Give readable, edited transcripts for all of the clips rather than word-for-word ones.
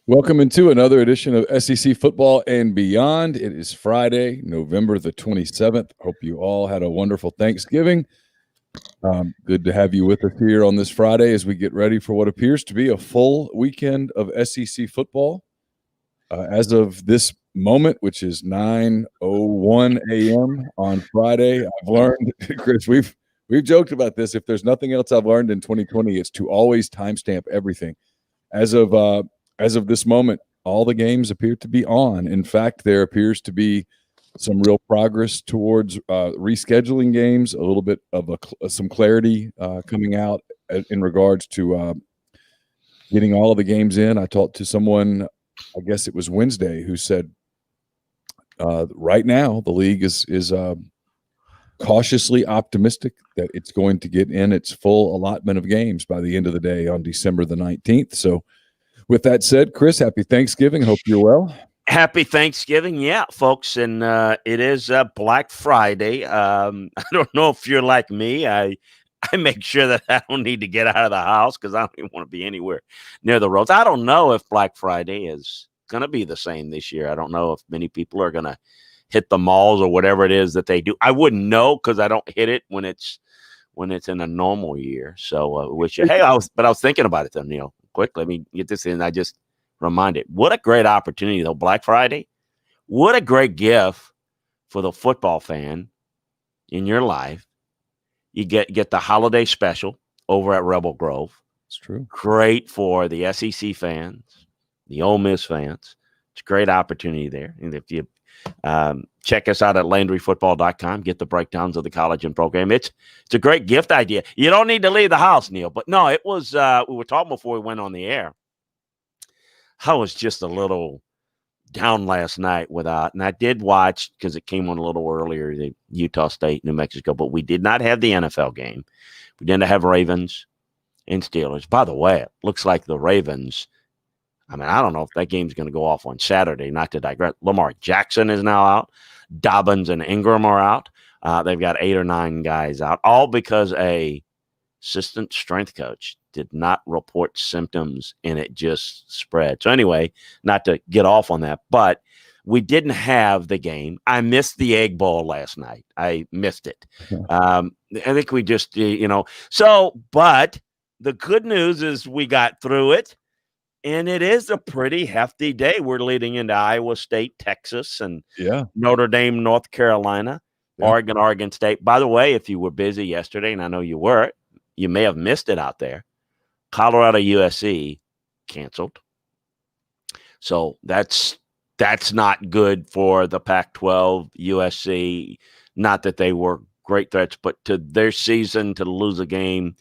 Welcome into another edition of SEC Football and Beyond. It is Friday, November the 27th. Hope you all had a wonderful Thanksgiving. Good to have you with us here on this Friday as we get ready for what appears to be a full weekend of SEC football. As of this moment, which is 9:01 a.m. on Friday, I've learned, Chris, we've joked about this. If there's nothing else I've learned in 2020, it's to always timestamp everything. As of this moment, all the games appear to be on. In fact, there appears to be some real progress towards rescheduling games, a little bit of some clarity coming out in regards to getting all of the games in. I talked to someone, I guess it was Wednesday, who said right now the league is cautiously optimistic that it's going to get in its full allotment of games by the end of the day on December the 19th. So with that said, Chris, happy Thanksgiving. Hope you're well. Happy Thanksgiving. Yeah, folks. And it is Black Friday. I don't know if you're like me. I make sure that I don't need to get out of the house because I don't even want to be anywhere near the roads. I don't know if Black Friday is going to be the same this year. I don't know if many people are going to hit the malls or whatever it is that they do. I wouldn't know because I don't hit it when it's in a normal year. So wish you. Hey, I was thinking about it though, Neil. Quick, let me get this in. I just reminded. What a great opportunity, though, Black Friday. What a great gift for the football fan in your life. You get the holiday special over at Rebel Grove. It's true. Great for the SEC fans, the Ole Miss fans. It's a great opportunity there. And if you check us out at LandryFootball.com, get the breakdowns of the college and program. It's a great gift idea. You don't need to leave the house, Neil. But no, it was we were talking before we went on the air. I was just a little down last night without, and I did watch because it came on a little earlier, the Utah State, New Mexico, but we did not have the NFL game. We didn't have Ravens and Steelers. By the way, it looks like the Ravens, I mean, I don't know if that game's going to go off on Saturday, not to digress. Lamar Jackson is now out. Dobbins and Ingram are out. They've got 8 or 9 guys out, all because a assistant strength coach did not report symptoms and it just spread. So anyway, not to get off on that, but we didn't have the game. I missed the Egg Bowl last night. I missed it. I think we just, but the good news is we got through it. And it is a pretty hefty day. We're leading into Iowa State, Texas, and Notre Dame, North Carolina, Oregon State. By the way, if you were busy yesterday, and I know you were, you may have missed it out there. Colorado USC canceled. So that's not good for the Pac-12, USC. Not that they were great threats, but to their season to lose a game,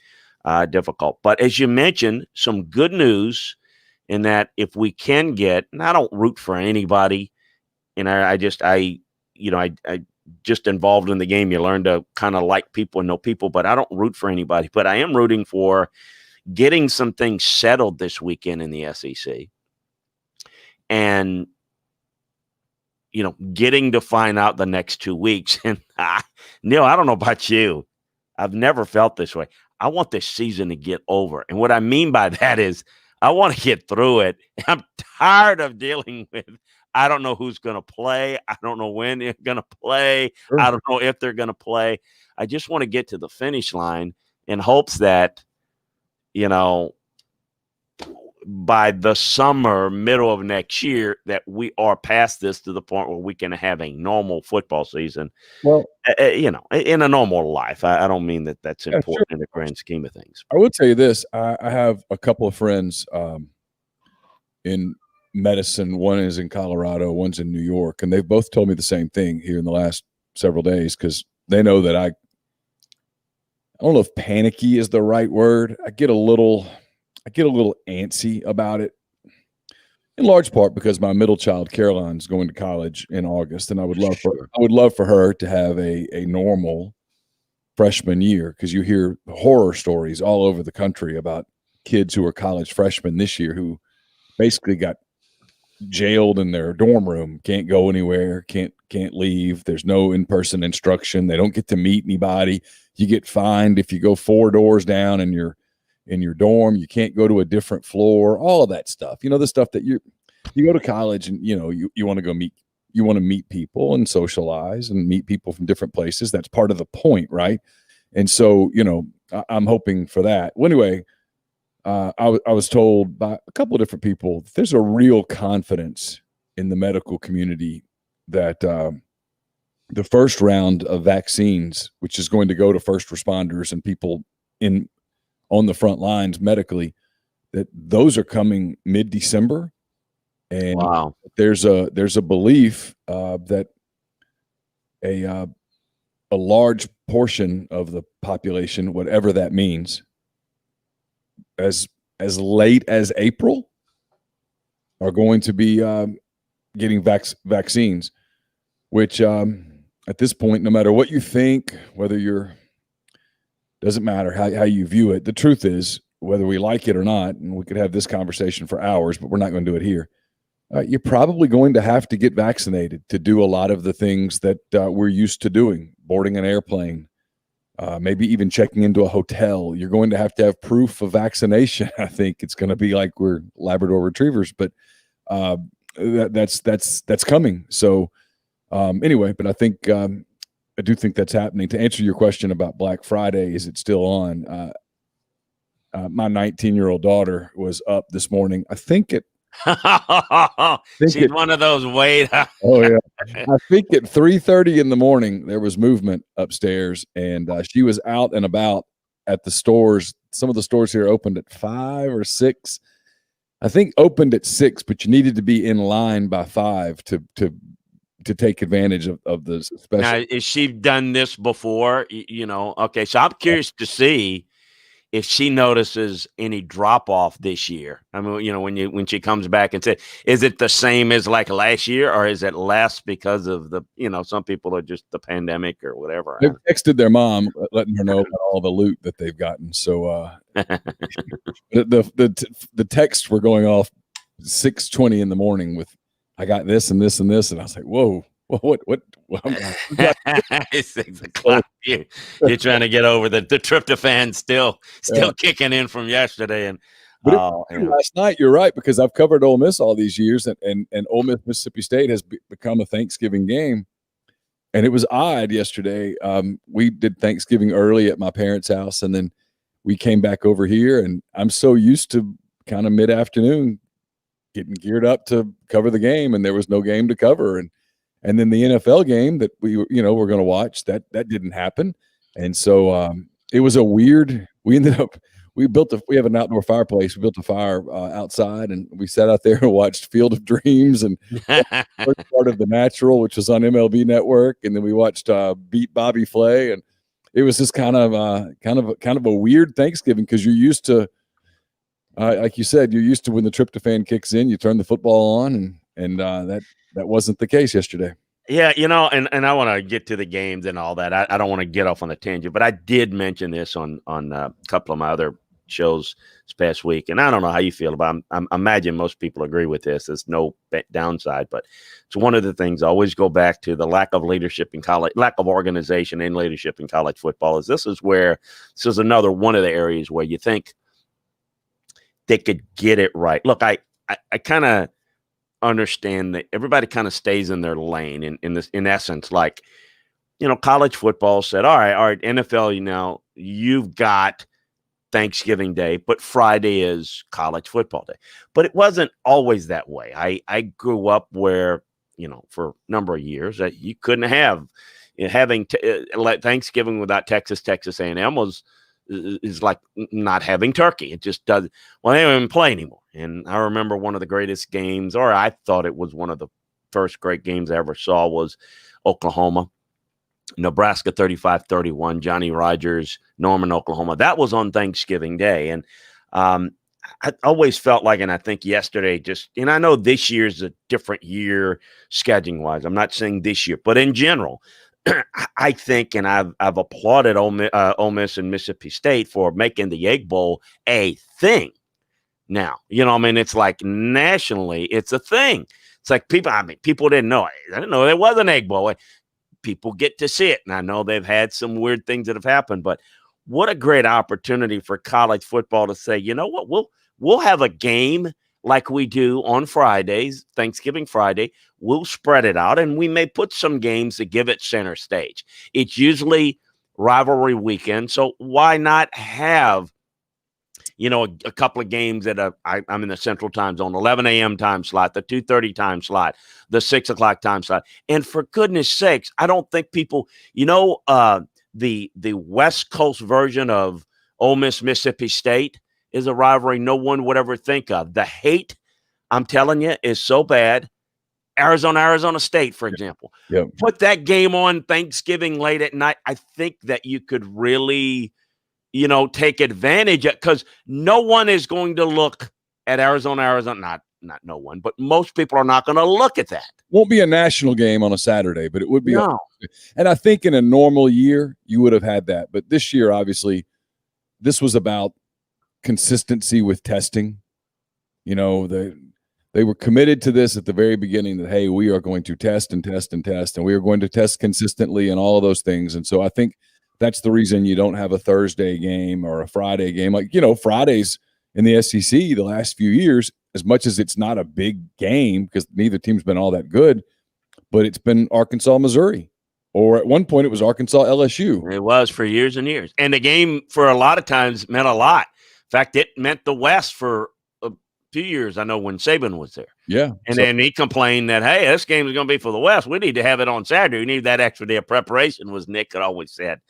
difficult. But as you mentioned, some good news in that if we can get, and I don't root for anybody, and I just involved in the game. You learn to kind of like people and know people, but I don't root for anybody. But I am rooting for getting some things settled this weekend in the SEC. And, getting to find out the next 2 weeks. And Neil, I don't know about you. I've never felt this way. I want this season to get over. And what I mean by that is I want to get through it. I'm tired of dealing with, I don't know who's going to play. I don't know when they're going to play. Sure. I don't know if they're going to play. I just want to get to the finish line in hopes that, by the summer, middle of next year, that we are past this to the point where we can have a normal football season, well, in a normal life. I don't mean that that's important in the grand scheme of things. I will tell you this. I have a couple of friends in medicine. One is in Colorado, one's in New York, and they've both told me the same thing here in the last several days because they know that I don't know if panicky is the right word. I get a little antsy about it, in large part because my middle child Caroline's going to college in August, and I would love for her to have a normal freshman year, because you hear horror stories all over the country about kids who are college freshmen this year who basically got jailed in their dorm room, can't go anywhere, can't leave. There's no in-person instruction. They don't get to meet anybody. You get fined if you go 4 doors down in your dorm. You can't go to a different floor, all of that stuff. The stuff that you go to college and, you want to meet people and socialize and meet people from different places. That's part of the point, right? And so, I'm hoping for that. Well, anyway, I was told by a couple of different people that there's a real confidence in the medical community that the first round of vaccines, which is going to go to first responders and people on the front lines medically, that those are coming mid-December. And Wow. there's a belief that a large portion of the population, whatever that means, as late as April, are going to be getting vaccines, which at this point, no matter what you think, doesn't matter how you view it. The truth is, whether we like it or not, and we could have this conversation for hours, but we're not going to do it here. You're probably going to have to get vaccinated to do a lot of the things that we're used to doing, boarding an airplane, maybe even checking into a hotel. You're going to have proof of vaccination. I think it's going to be like we're Labrador retrievers, but that's coming. So anyway, but I think I do think that's happening. To answer your question about Black Friday, is it still on? My 19-year-old daughter was up this morning. I think She's one of those wait. Oh yeah, I think at 3:30 in the morning there was movement upstairs, and she was out and about at the stores. Some of the stores here opened at 5 or 6. I think opened at 6, but you needed to be in line by 5 to take advantage of the special. Now, is she done this before? Okay, so I'm curious to see if she notices any drop off this year. I mean, when she comes back and says, is it the same as like last year, or is it less because of the, some people are just the pandemic or whatever? They've texted their mom, letting her know about all the loot that they've gotten. So the texts were going off 6:20 in the morning with, I got this and this and this, and I was like, whoa. What? It's 6 o'clock. You're trying to get over the tryptophan still kicking in from yesterday. And last night, you're right, because I've covered Ole Miss all these years, and Ole Miss Mississippi State has become a Thanksgiving game. And it was odd yesterday. We did Thanksgiving early at my parents' house, and then we came back over here, and I'm so used to kind of mid-afternoon getting geared up to cover the game, and there was no game to cover. And then the NFL game that we're going to watch, that didn't happen. And so it was a weird, we have an outdoor fireplace. We built a fire outside, and we sat out there and watched Field of Dreams and part of The Natural, which was on MLB Network. And then we watched Beat Bobby Flay. And it was just kind of a weird Thanksgiving, because you're used to, like you said, you're used to when the tryptophan kicks in, you turn the football on, and that wasn't the case yesterday. Yeah, and I want to get to the games and all that. I don't want to get off on a tangent, but I did mention this on a couple of my other shows this past week, and I don't know how you feel about it. I imagine most people agree with this. There's no downside, but it's one of the things I always go back to: the lack of leadership in college, lack of organization and leadership in college football. This is another one of the areas where you think they could get it right. Look, I kind of understand that everybody kind of stays in their lane in essence, like, college football said, all right, NFL, you've got Thanksgiving Day, but Friday is college football day. But it wasn't always that way. I grew up where, for a number of years that you couldn't have having Thanksgiving without Texas A&M is like not having turkey. It just doesn't. Well, they don't even play anymore. And I remember one of the greatest games, or I thought it was one of the first great games I ever saw, was Oklahoma, Nebraska 35-31, Johnny Rodgers, Norman, Oklahoma. That was on Thanksgiving Day. And I always felt like, and I think yesterday and I know this year's a different year scheduling wise. I'm not saying this year, but in general, I think, and I've applauded Ole Miss and Mississippi State for making the Egg Bowl a thing. Now, it's like nationally, it's a thing. It's like people didn't know. I didn't know there was an Egg Bowl. People get to see it, and I know they've had some weird things that have happened, but what a great opportunity for college football to say, you know what, we'll have a game like we do on Fridays, Thanksgiving Friday, we'll spread it out, and we may put some games that give it center stage. It's usually rivalry weekend, so why not have a couple of games that I'm in the Central Time Zone, 11 a.m. time slot, the 2:30 time slot, the 6 o'clock time slot. And for goodness sakes, I don't think people, the West Coast version of Ole Miss, Mississippi State is a rivalry no one would ever think of. The hate, I'm telling you, is so bad. Arizona State, for example. Yep. Put that game on Thanksgiving late at night. I think that you could really take advantage of, because no one is going to look at Arizona, not no one, but most people are not going to look at that. Won't be a national game on a Saturday, but it would be. No. And I think in a normal year, you would have had that. But this year, obviously, this was about consistency with testing. They were committed to this at the very beginning that, hey, we are going to test and test and test, and we are going to test consistently and all of those things. And so I think that's the reason you don't have a Thursday game or a Friday game. Like, Fridays in the SEC the last few years, as much as it's not a big game because neither team's been all that good, but it's been Arkansas, Missouri. Or at one point it was Arkansas, LSU. It was for years and years. And the game for a lot of times meant a lot. In fact, it meant the West for a few years, I know, when Saban was there. Yeah. And then he complained that, hey, this game is going to be for the West. We need to have it on Saturday. We need that extra day of preparation, was Nick had always said.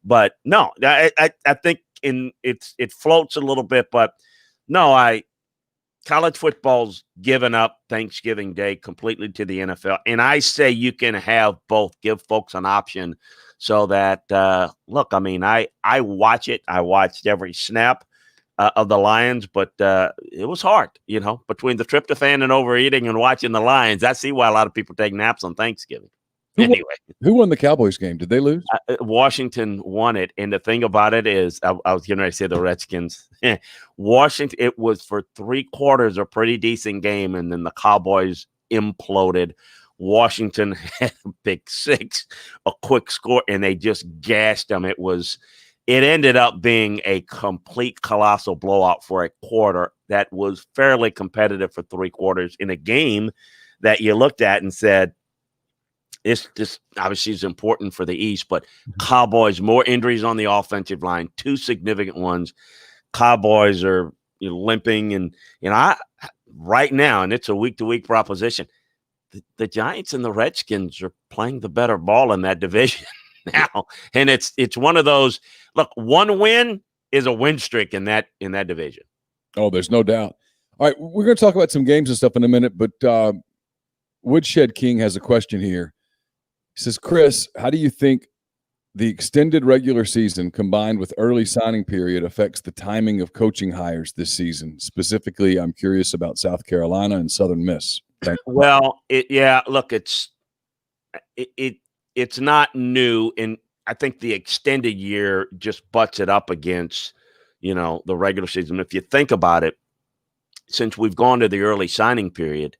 But no, I think it floats a little bit. But no, college football's given up Thanksgiving Day completely to the NFL. And I say you can have both, give folks an option so that, look, I mean, I watch it. I watched every snap of the Lions, but it was hard, between the tryptophan and overeating and watching the Lions. I see why a lot of people take naps on Thanksgiving. Who won the Cowboys game? Did they lose? Washington won it. And the thing about it is, I was getting ready to say the Redskins. Washington, it was for 3 quarters a pretty decent game, and then the Cowboys imploded. Washington had a big 6, a quick score, and they just gashed them. It ended up being a complete colossal blowout for a quarter that was fairly competitive for 3 quarters in a game that you looked at and said, this obviously is important for the East, but Cowboys, more injuries on the offensive line, 2 significant ones. Cowboys are limping, and right now, and it's a week-to-week proposition, the Giants and the Redskins are playing the better ball in that division now, and it's one of those. Look, one win is a win streak in that division. Oh, there's no doubt. All right, we're going to talk about some games and stuff in a minute, but Woodshed King has a question here. He says, Chris, how do you think the extended regular season combined with early signing period affects the timing of coaching hires this season? Specifically, I'm curious about South Carolina and Southern Miss. Well, look, it's not new, and I think the extended year just butts it up against, the regular season. If you think about it, since we've gone to the early signing period,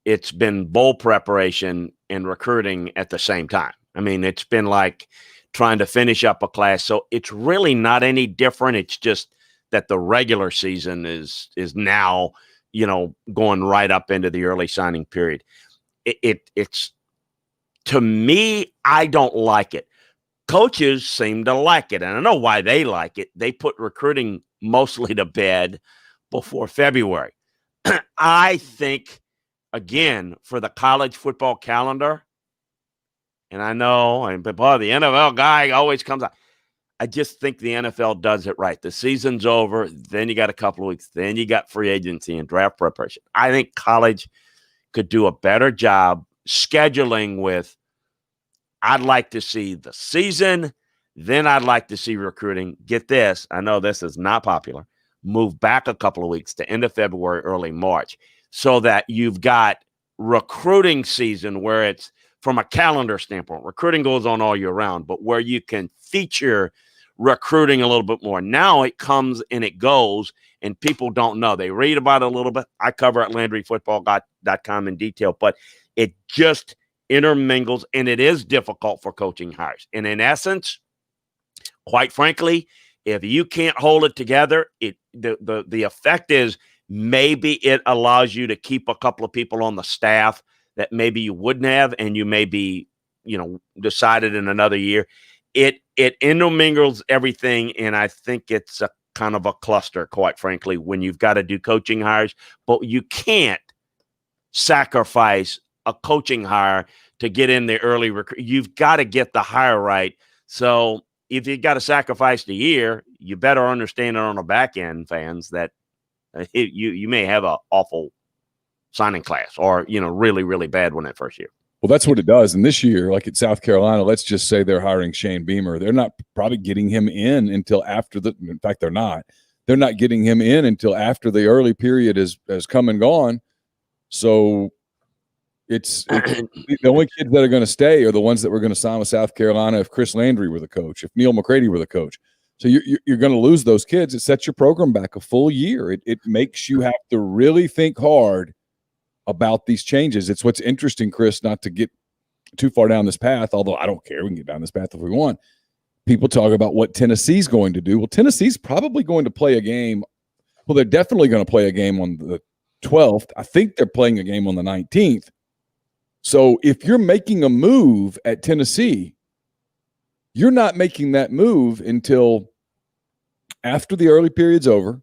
it's been bowl preparation and recruiting at the same time. I mean, it's been like trying to finish up a class. So it's really not any different. It's just that the regular season is now, going right up into the early signing period. It's to me, I don't like it. Coaches seem to like it, and I know why they like it. They put recruiting mostly to bed before February. I think, again, for the college football calendar, and I know, but boy, the NFL guy always comes out. I just think the NFL does it right. The season's over, then you got a couple of weeks, then you got free agency and draft preparation. I think college could do a better job scheduling with, I'd like to see the season, then I'd like to see recruiting. Get this, I know this is not popular, move back a couple of weeks to end of February, early March, so that you've got recruiting season where it's from a calendar standpoint. Recruiting goes on all year round, but where you can feature recruiting a little bit more. Now it comes and it goes, and people don't know. They read about it a little bit. I cover at LandryFootball.com in detail, but it just intermingles, and it is difficult for coaching hires. And in essence, quite frankly, if you can't hold it together, the effect is maybe it allows you to keep a couple of people on the staff that maybe you wouldn't have, and you maybe, decided in another year. It intermingles everything, and I think it's a kind of a cluster, quite frankly, when you've got to do coaching hires. But you can't sacrifice a coaching hire to get in the early recruit. You've got to get the hire right. So if you got to sacrifice the year, you better understand it on the back end, fans, that you may have an awful signing class, or really, really bad one that first year. Well, that's what it does. And this year, like at South Carolina, let's just say they're hiring Shane Beamer. They're not probably getting him in until after in fact, they're not getting him in until after the early period has come and gone. So it's the only kids that are going to stay are the ones that were going to sign with South Carolina if Chris Landry were the coach, if Neil McCready were the coach. So you're going to lose those kids. It sets your program back a full year. It makes you have to really think hard about these changes. It's what's interesting, Chris, not to get too far down this path, although I don't care. We can get down this path if we want. People talk about what Tennessee's going to do. Well, Tennessee's probably going to play a game. Well, they're definitely going to play a game on the 12th. I think they're playing a game on the 19th. So if you're making a move at Tennessee, you're not making that move until after the early period's over.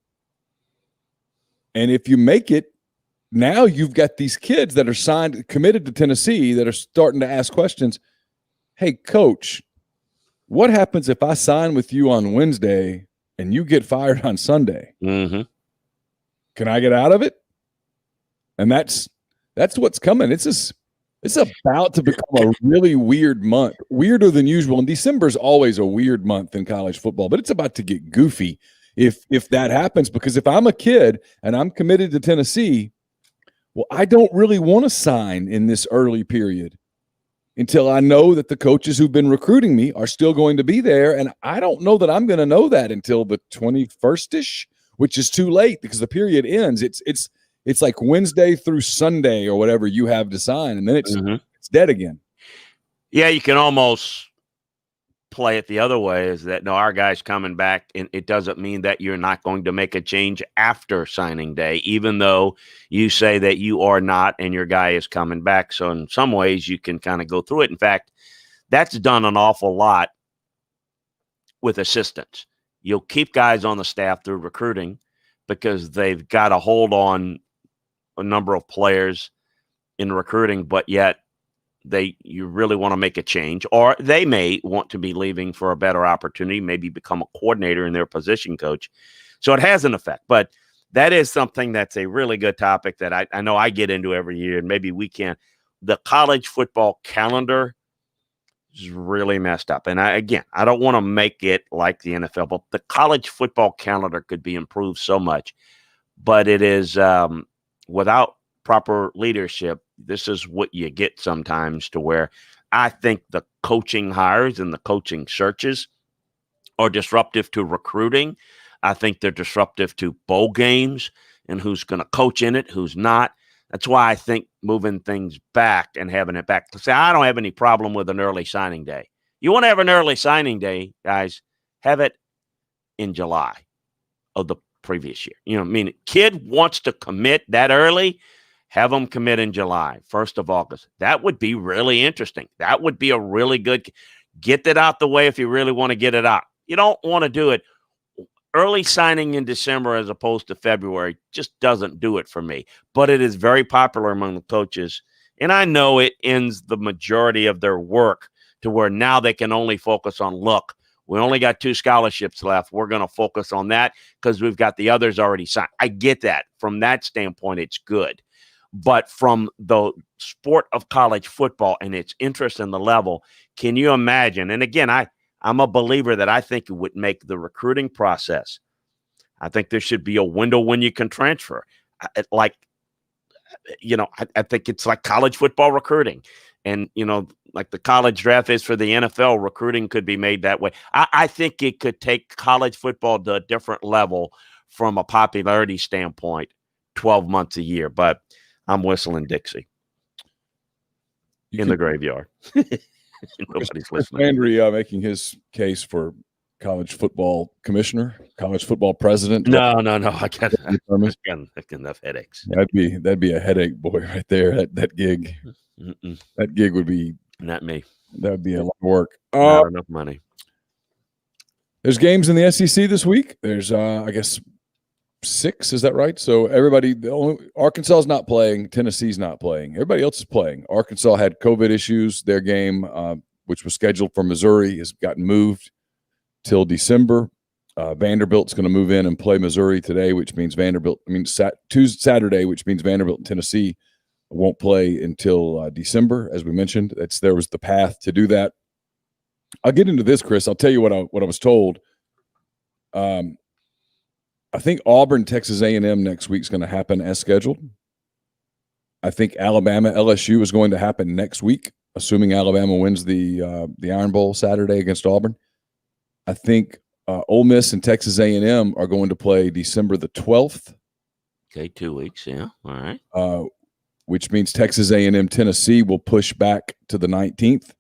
And if you make it, now you've got these kids that are committed to Tennessee that are starting to ask questions. Hey, coach, what happens if I sign with you on Wednesday and you get fired on Sunday? Mm-hmm. Can I get out of it? And that's what's coming. It's about to become a really weird month, weirder than usual. And December is always a weird month in college football, but it's about to get goofy if that happens. Because if I'm a kid and I'm committed to Tennessee, well, I don't really want to sign in this early period until I know that the coaches who've been recruiting me are still going to be there. And I don't know that I'm going to know that until the 21st-ish, which is too late because the period ends. It's like Wednesday through Sunday or whatever you have to sign, and then it's dead again. Yeah, you can almost play it the other way, is that, no, our guy's coming back, and it doesn't mean that you're not going to make a change after signing day, even though you say that you are not and your guy is coming back. So in some ways you can kind of go through it. In fact, that's done an awful lot with assistants. You'll keep guys on the staff through recruiting because they've got a hold on a number of players in recruiting, but yet you really want to make a change, or they may want to be leaving for a better opportunity, maybe become a coordinator in their position coach. So it has an effect, but that is something that's a really good topic that I know I get into every year, and maybe we can. The college football calendar is really messed up. And I don't want to make it like the NFL, but the college football calendar could be improved so much, but it is without proper leadership, this is what you get sometimes, to where I think the coaching hires and the coaching searches are disruptive to recruiting. I think they're disruptive to bowl games and who's going to coach in it, who's not. That's why I think moving things back and having it back. Say, I don't have any problem with an early signing day. You want to have an early signing day, guys, have it in July of the previous year. Kid wants to commit that early, have them commit in July, 1st of August. That would be really interesting. That would be a really good, get that out the way if you really want to get it out. You don't want to do it early signing in December as opposed to February. Just doesn't do it for me, but it is very popular among the coaches. And I know it ends the majority of their work to where now they can only focus on, look, we only got 2 scholarships left. We're going to focus on that because we've got the others already signed. I get that. From that standpoint, it's good. But from the sport of college football and its interest in the level, can you imagine? And again, I'm a believer that I think it would make the recruiting process. I think there should be a window when you can transfer. I think it's like college football recruiting. And, like the college draft is for the NFL, recruiting could be made that way. I think it could take college football to a different level from a popularity standpoint, 12 months a year. But I'm whistling Dixie in the graveyard. Nobody's listening. Landry making his case for college football commissioner, college football president. No. I got enough headaches. That'd be a headache, boy, right there. That gig. Mm-mm. That gig would be Not me. That would be a lot of work. Not enough money. There's games in the SEC this week. There's I guess 6. Is that right? So Arkansas is not playing. Tennessee's not playing. Everybody else is playing. Arkansas had COVID issues. Their game, which was scheduled for Missouri, has gotten moved till December. Vanderbilt's going to move in and play Missouri today, which means Saturday, which means Vanderbilt and Tennessee won't play until December, as we mentioned. There was the path to do that. I'll get into this, Chris. I'll tell you what I was told. I think Auburn, Texas A&M next week is going to happen as scheduled. I think Alabama, LSU is going to happen next week, assuming Alabama wins the Iron Bowl Saturday against Auburn. I think Ole Miss and Texas A&M are going to play December the 12th. Okay, 2 weeks, yeah. All right. Which means Texas A&M Tennessee will push back to the 19th.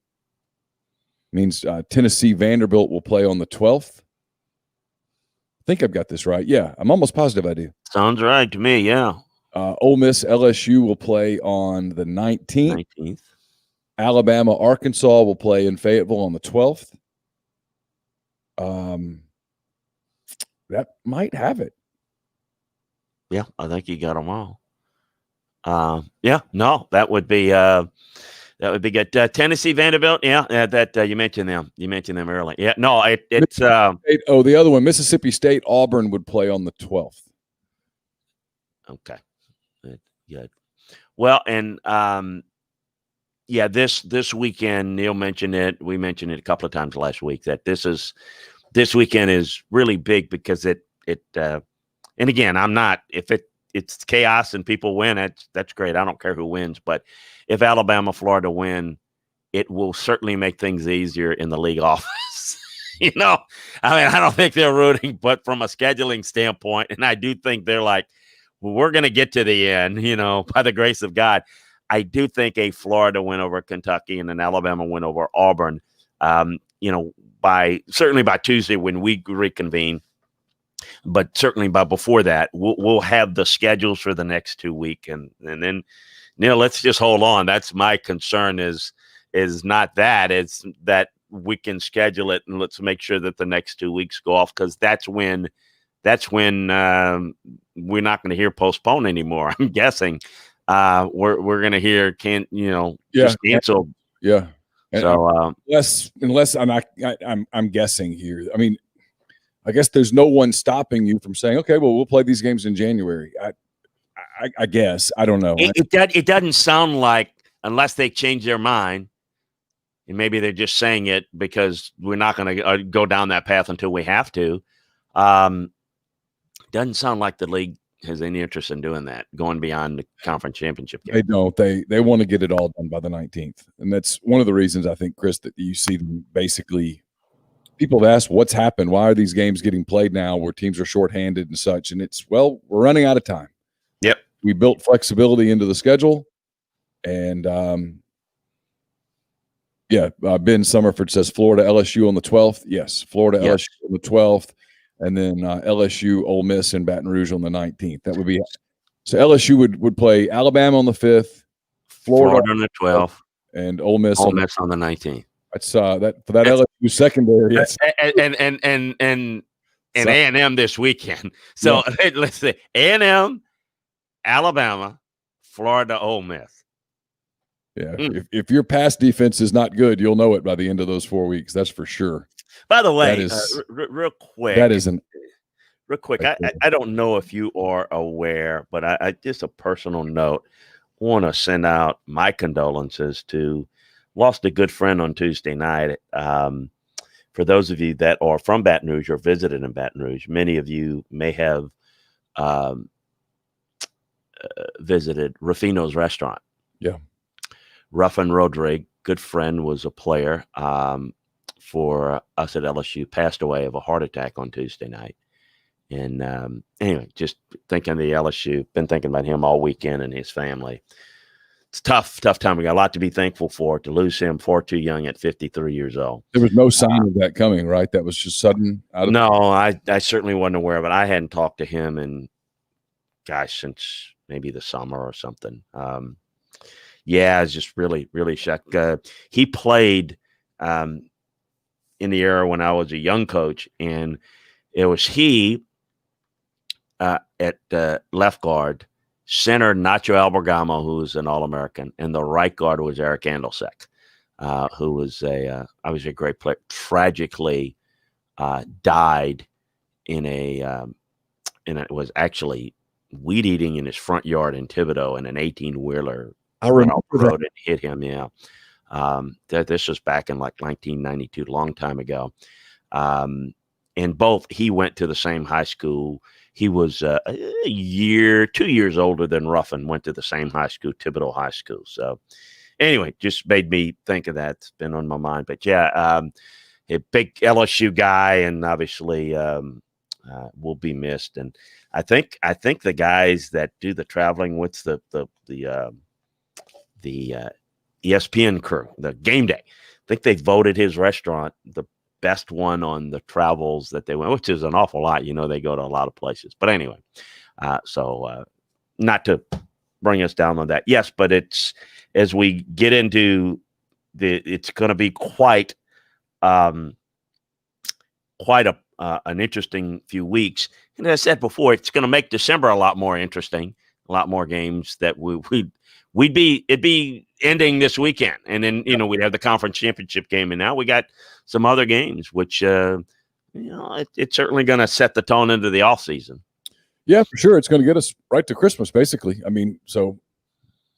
Means Tennessee Vanderbilt will play on the 12th. I think I've got this right. Yeah, I'm almost positive I do. Sounds right to me, yeah. Ole Miss LSU will play on the 19th. Alabama Arkansas will play in Fayetteville on the 12th. That might have it. Yeah, I think you got them all. That would be good. Tennessee Vanderbilt, that you mentioned them. You mentioned them early. Yeah, no, it's the other one, Mississippi State Auburn would play on the 12th. Okay, good. Well, and this weekend, Neil mentioned it. We mentioned it a couple of times last week that this weekend is really big because it and again, if it's chaos and people win, that's great. I don't care who wins, but if Alabama, Florida win, it will certainly make things easier in the league office. I don't think they're rooting, but from a scheduling standpoint, and I do think they're like, well, we're going to get to the end, by the grace of God. I do think a Florida win over Kentucky and an Alabama win over Auburn, by Tuesday when we reconvene, but certainly by before that, we'll have the schedules for the next 2 weeks, and then, let's just hold on. That's my concern is not that. It's that we can schedule it, and let's make sure that the next 2 weeks go off, because that's when we're not going to hear postpone anymore. I'm guessing we're going to hear just cancel. Yeah. So unless I'm guessing here. I mean, I guess there's no one stopping you from saying, okay, well, we'll play these games in January. I guess. I don't know. It doesn't sound like, unless they change their mind, and maybe they're just saying it because we're not going to go down that path until we have to. Doesn't sound like the league has any interest in doing that, going beyond the conference championship game. They don't. They want to get it all done by the 19th. And that's one of the reasons I think, Chris, that you see them basically – people have asked what's happened. Why are these games getting played now where teams are shorthanded and such? And it's, we're running out of time. Yep. We built flexibility into the schedule. And, Ben Summerford says Florida LSU on the 12th. Yes, Florida LSU on the 12th. And then LSU Ole Miss in Baton Rouge on the 19th. That would be – so LSU would play Alabama on the 5th, Florida on the 12th, and Ole Miss on the 19th. That's that for that LSU secondary. Yes. And A&M this weekend. So let's say A&M, Alabama, Florida, Ole Miss. Yeah, if your pass defense is not good, you'll know it by the end of those 4 weeks. That's for sure. By the way, real quick. That isn't real quick. I don't know if you are aware, but I just a personal note. I want to send out my condolences to. Lost a good friend on Tuesday night. For those of you that are from Baton Rouge or visited in Baton Rouge, many of you may have visited Rufino's restaurant. Yeah. Ruffin Rodrigue, good friend, was a player for us at LSU, passed away of a heart attack on Tuesday night. And anyway, just thinking of the LSU, been thinking about him all weekend and his family. it's tough time. We got a lot to be thankful for. To lose him far too young at 53 years old. There was no sign of that coming, right? That was just sudden. No, I certainly wasn't aware of it. I hadn't talked to him in, gosh, since maybe the summer or something. Yeah, it's just really, really shocked. He played in the era when I was a young coach, and it was he at left guard, center Nacho Albergamo, who was an All-American, and the right guard was Eric Andelsek, who was obviously a great player. Tragically, died in it was actually weed eating in his front yard in Thibodeau, and an 18-wheeler. I remember road and hit him. Yeah. This was back in like 1992, a long time ago. And he went to the same high school. He was 2 years older than Ruffin, went to the same high school, Thibodeau High School. So anyway, just made me think of that. It's been on my mind. But yeah, a big LSU guy, and obviously will be missed. And I think the guys that do the traveling with the ESPN crew, the game day, I think they voted his restaurant the best one on the travels that they went, which is an awful lot. They go to a lot of places. But anyway, so not to bring us down on that. Yes, but it's as we get into it's going to be quite an interesting few weeks. And as I said before, it's going to make December a lot more interesting. A lot more games that it'd be ending this weekend, and then we'd have the conference championship game, and now we got some other games, which it's certainly going to set the tone into the off season. Yeah, for sure, it's going to get us right to Christmas, basically. I mean, so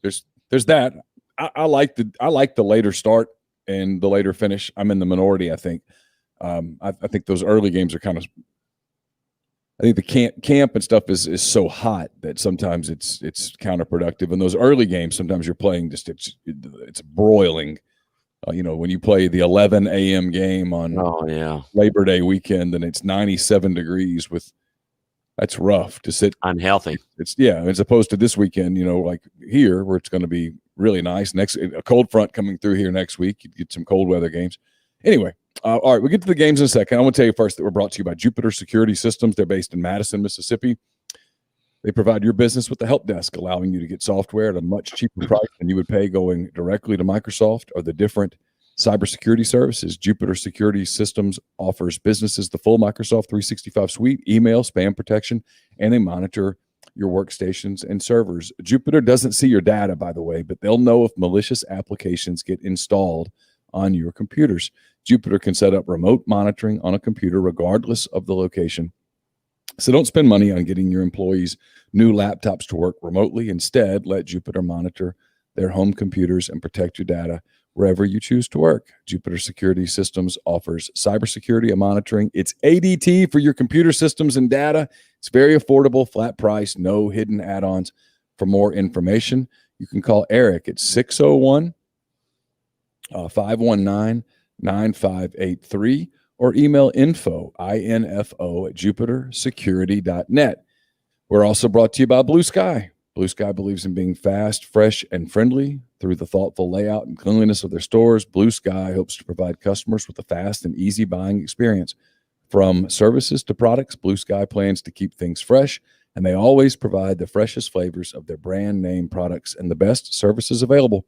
there's that. I like the later start and the later finish. I'm in the minority, I think. I think those early games are kind of. I think the camp and stuff is so hot that sometimes it's counterproductive. And those early games, sometimes you're playing it's broiling. When you play the 11 a.m. game on Labor Day weekend, and it's 97 degrees that's rough to sit. Unhealthy. As opposed to this weekend, like here where it's going to be really nice. A cold front coming through here next week. You get some cold weather games. Anyway. All right, we'll get to the games in a second. I want to tell you first that we're brought to you by Jupiter Security Systems. They're based in Madison, Mississippi. They provide your business with a help desk, allowing you to get software at a much cheaper price than you would pay going directly to Microsoft or the different cybersecurity services. Jupiter Security Systems offers businesses the full Microsoft 365 suite, email, spam protection, and they monitor your workstations and servers. Jupiter doesn't see your data, by the way, but they'll know if malicious applications get installed on your computers. Jupiter can set up remote monitoring on a computer regardless of the location. So don't spend money on getting your employees new laptops to work remotely. Instead, let Jupiter monitor their home computers and protect your data wherever you choose to work. Jupiter Security Systems offers cybersecurity and monitoring. It's ADT for your computer systems and data. It's very affordable, flat price, no hidden add-ons. For more information, you can call Eric at 601 519-9583 or email info at jupitersecurity.net. We're also brought to you by Blue Sky. Blue Sky believes in being fast, fresh, and friendly. Through the thoughtful layout and cleanliness of their stores, Blue Sky hopes to provide customers with a fast and easy buying experience. From services to products, Blue Sky plans to keep things fresh, and they always provide the freshest flavors of their brand name products and the best services available.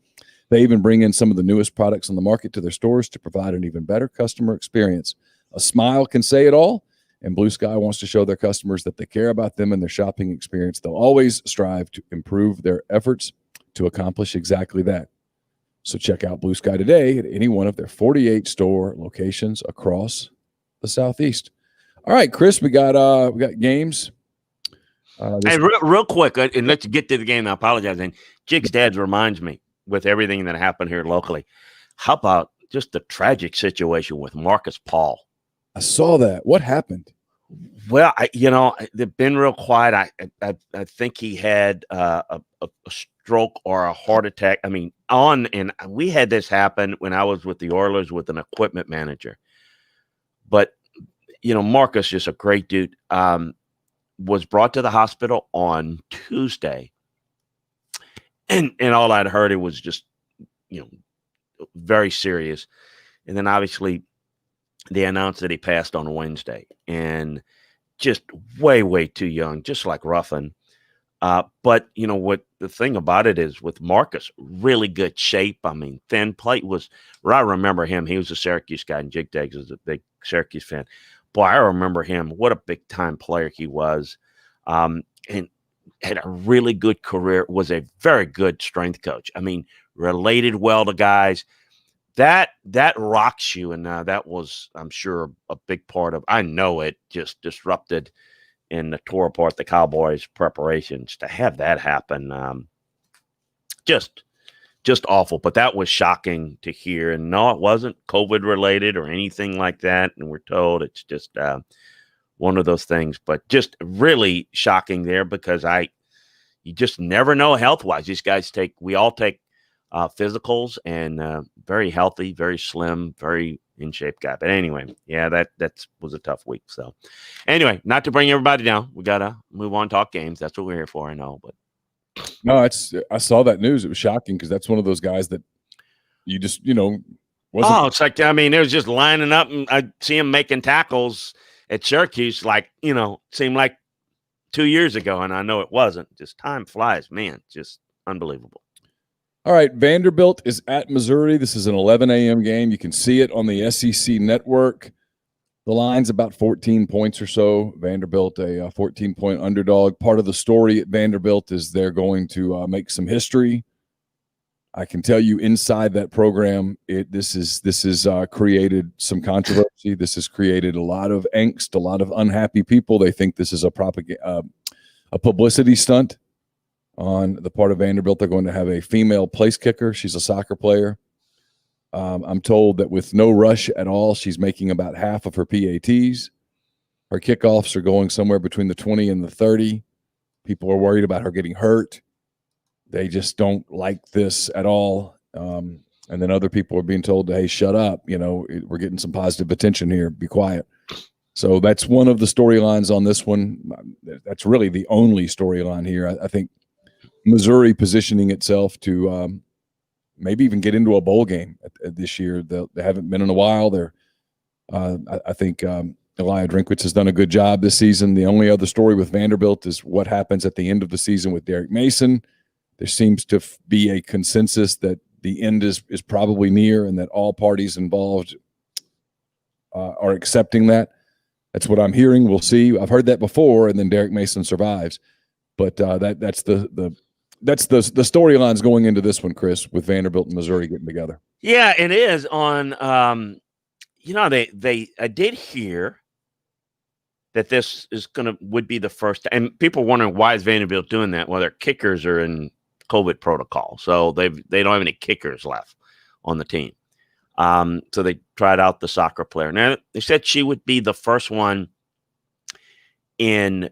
They even bring in some of the newest products on the market to their stores to provide an even better customer experience. A smile can say it all, and Blue Sky wants to show their customers that they care about them and their shopping experience. They'll always strive to improve their efforts to accomplish exactly that. So check out Blue Sky today at any one of their 48 store locations across the Southeast. All right, Chris, we got games. And real quick, and let's get to the game. I apologize. And Jig's dad reminds me with everything that happened here locally. How about just the tragic situation with Marcus Paul? I saw that. What happened? Well, they've been real quiet. I think he had a stroke or a heart attack. I mean, and we had this happen when I was with the Oilers with an equipment manager. But, Marcus is a great dude. Was brought to the hospital on Tuesday. and all I'd heard, it was just, very serious. And then obviously they announced that he passed on Wednesday, and just way, way too young, just like Ruffin. But what the thing about it is, with Marcus, really good shape. I mean, thin plate was where I remember him. He was a Syracuse guy, and Jake Deggs was a big Syracuse fan. Boy, I remember him. What a big time player he was, and had a really good career. Was a very good strength coach. I mean, related well to guys. That rocks you, and that was, I'm sure, a big part of. I know it just disrupted and tore apart the Cowboys' preparations. To have that happen, just awful. But that was shocking to hear. And no, it wasn't COVID related or anything like that. And we're told it's just one of those things. But just really shocking there, because you just never know health wise. These guys we all take physicals, and very healthy, very slim, very in shape guy. But anyway, yeah, that was a tough week. So anyway, not to bring everybody down, we gotta move on, talk games. That's what we're here for, I know. But no, I saw that news. It was shocking, because that's one of those guys that you just wasn't. Oh, it's like, I mean, it was just lining up, and I see him making tackles at Syracuse, like, seemed like 2 years ago, and I know it wasn't. Just time flies, man. Just unbelievable. All right, Vanderbilt is at Missouri. This is an 11 a.m. game. You can see it on the SEC network. The line's about 14 points or so. Vanderbilt, a 14-point underdog. Part of the story at Vanderbilt is they're going to make some history. I can tell you, inside that program, this has created some controversy. This has created a lot of angst, a lot of unhappy people. They think this is a publicity stunt on the part of Vanderbilt. They're going to have a female place kicker. She's a soccer player. I'm told that with no rush at all, she's making about half of her PATs. Her kickoffs are going somewhere between the 20 and the 30. People are worried about her getting hurt. They just don't like this at all. And then other people are being told, hey, shut up. We're getting some positive attention here. Be quiet. So that's one of the storylines on this one. That's really the only storyline here. I think Missouri positioning itself to maybe even get into a bowl game this year. They haven't been in a while. I think Elijah Drinkwitz has done a good job this season. The only other story with Vanderbilt is what happens at the end of the season with Derek Mason. There seems to be a consensus that the end is probably near, and that all parties involved are accepting that. That's what I'm hearing. We'll see. I've heard that before, and then Derek Mason survives. But that's the storylines going into this one, Chris, with Vanderbilt and Missouri getting together. Yeah, it is on. I did hear that this would be the first, and people wondering why is Vanderbilt doing that? Well, their kickers are in COVID protocol, so they don't have any kickers left on the team. So they tried out the soccer player. Now they said she would be the first one in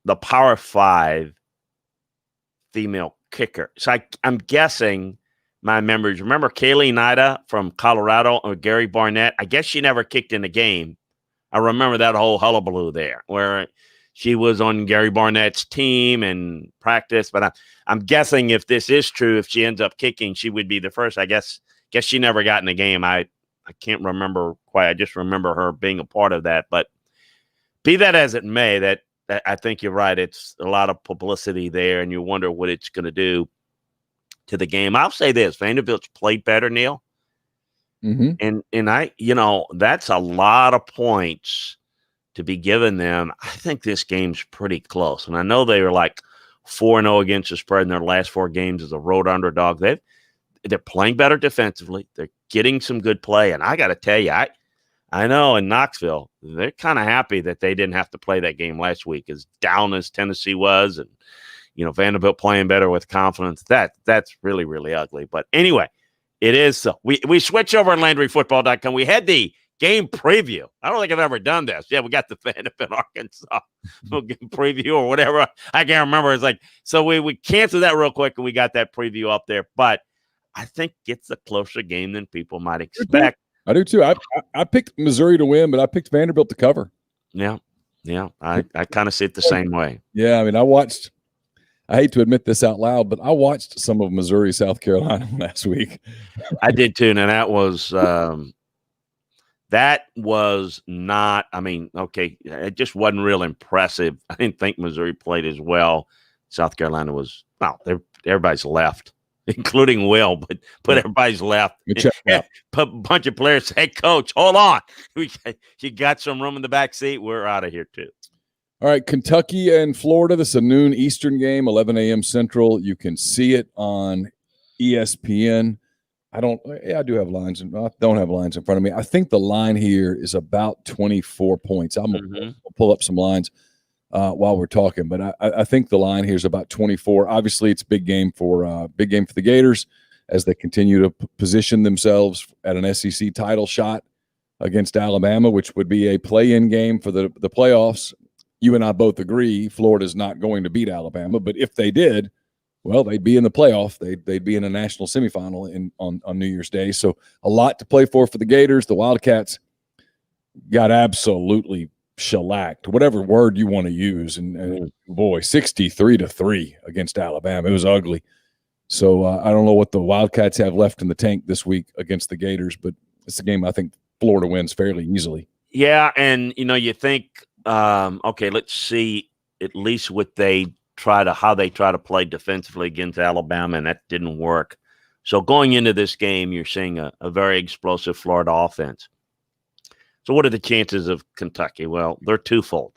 the Power 5 female kicker. So I'm guessing my memories. Remember Kaylee Nida from Colorado, or Gary Barnett? I guess she never kicked in a game. I remember that whole hullabaloo there, where she was on Gary Barnett's team and practice. But I'm guessing, if this is true, if she ends up kicking, she would be the first. I guess she never got in a game. I can't remember quite. I just remember her being a part of that. But be that as it may, that I think you're right. It's a lot of publicity there, and you wonder what it's going to do to the game. I'll say this: Vanderbilt's played better, Neil. Mm-hmm. And that's a lot of points to be given them. I think this game's pretty close. And I know they were like 4-0 against the spread in their last 4 games as a road underdog. They're playing better defensively. They're getting some good play. And I got to tell you, I know in Knoxville, they're kind of happy that they didn't have to play that game last week, as down as Tennessee was. And, Vanderbilt playing better with confidence. That's really, really ugly. But anyway, it is so. We switch over to LandryFootball.com. We had the game preview. I don't think I've ever done this. Yeah, we got the Vanderbilt Arkansas game preview or whatever. I can't remember. It's like, so we canceled that real quick, and we got that preview up there. But I think it's a closer game than people might expect. I do too. I picked Missouri to win, but I picked Vanderbilt to cover. Yeah. I kind of see it the same way. Yeah, I mean, I watched I hate to admit this out loud, but I watched some of Missouri, South Carolina last week. I did too. And that was not, I mean, okay, it just wasn't real impressive. I didn't think Missouri played as well. South Carolina was, well, everybody's left, including Will, but everybody's left. Check out. Put a bunch of players, hey, coach, hold on. You got some room in the back seat. We're out of here too. All right, Kentucky and Florida. This is a noon Eastern game, 11 a.m. Central. You can see it on ESPN. I do have lines. I don't have lines in front of me. I think the line here is about 24 points. I'm going to pull up some lines while we're talking, but I think the line here is about 24. Obviously, it's a big game for the Gators as they continue to position themselves at an SEC title shot against Alabama, which would be a play-in game for the playoffs. You and I both agree Florida's not going to beat Alabama, but if they did, well, they'd be in the playoff. They'd be in a national semifinal on New Year's Day. So a lot to play for the Gators. The Wildcats got absolutely shellacked, whatever word you want to use. And boy, 63-3 against Alabama. It was ugly. So I don't know what the Wildcats have left in the tank this week against the Gators, but it's a game I think Florida wins fairly easily. Yeah, and you think, okay, let's see at least what how they try to play defensively against Alabama, and that didn't work. So going into this game, you're seeing a very explosive Florida offense. So what are the chances of Kentucky? Well, they're twofold.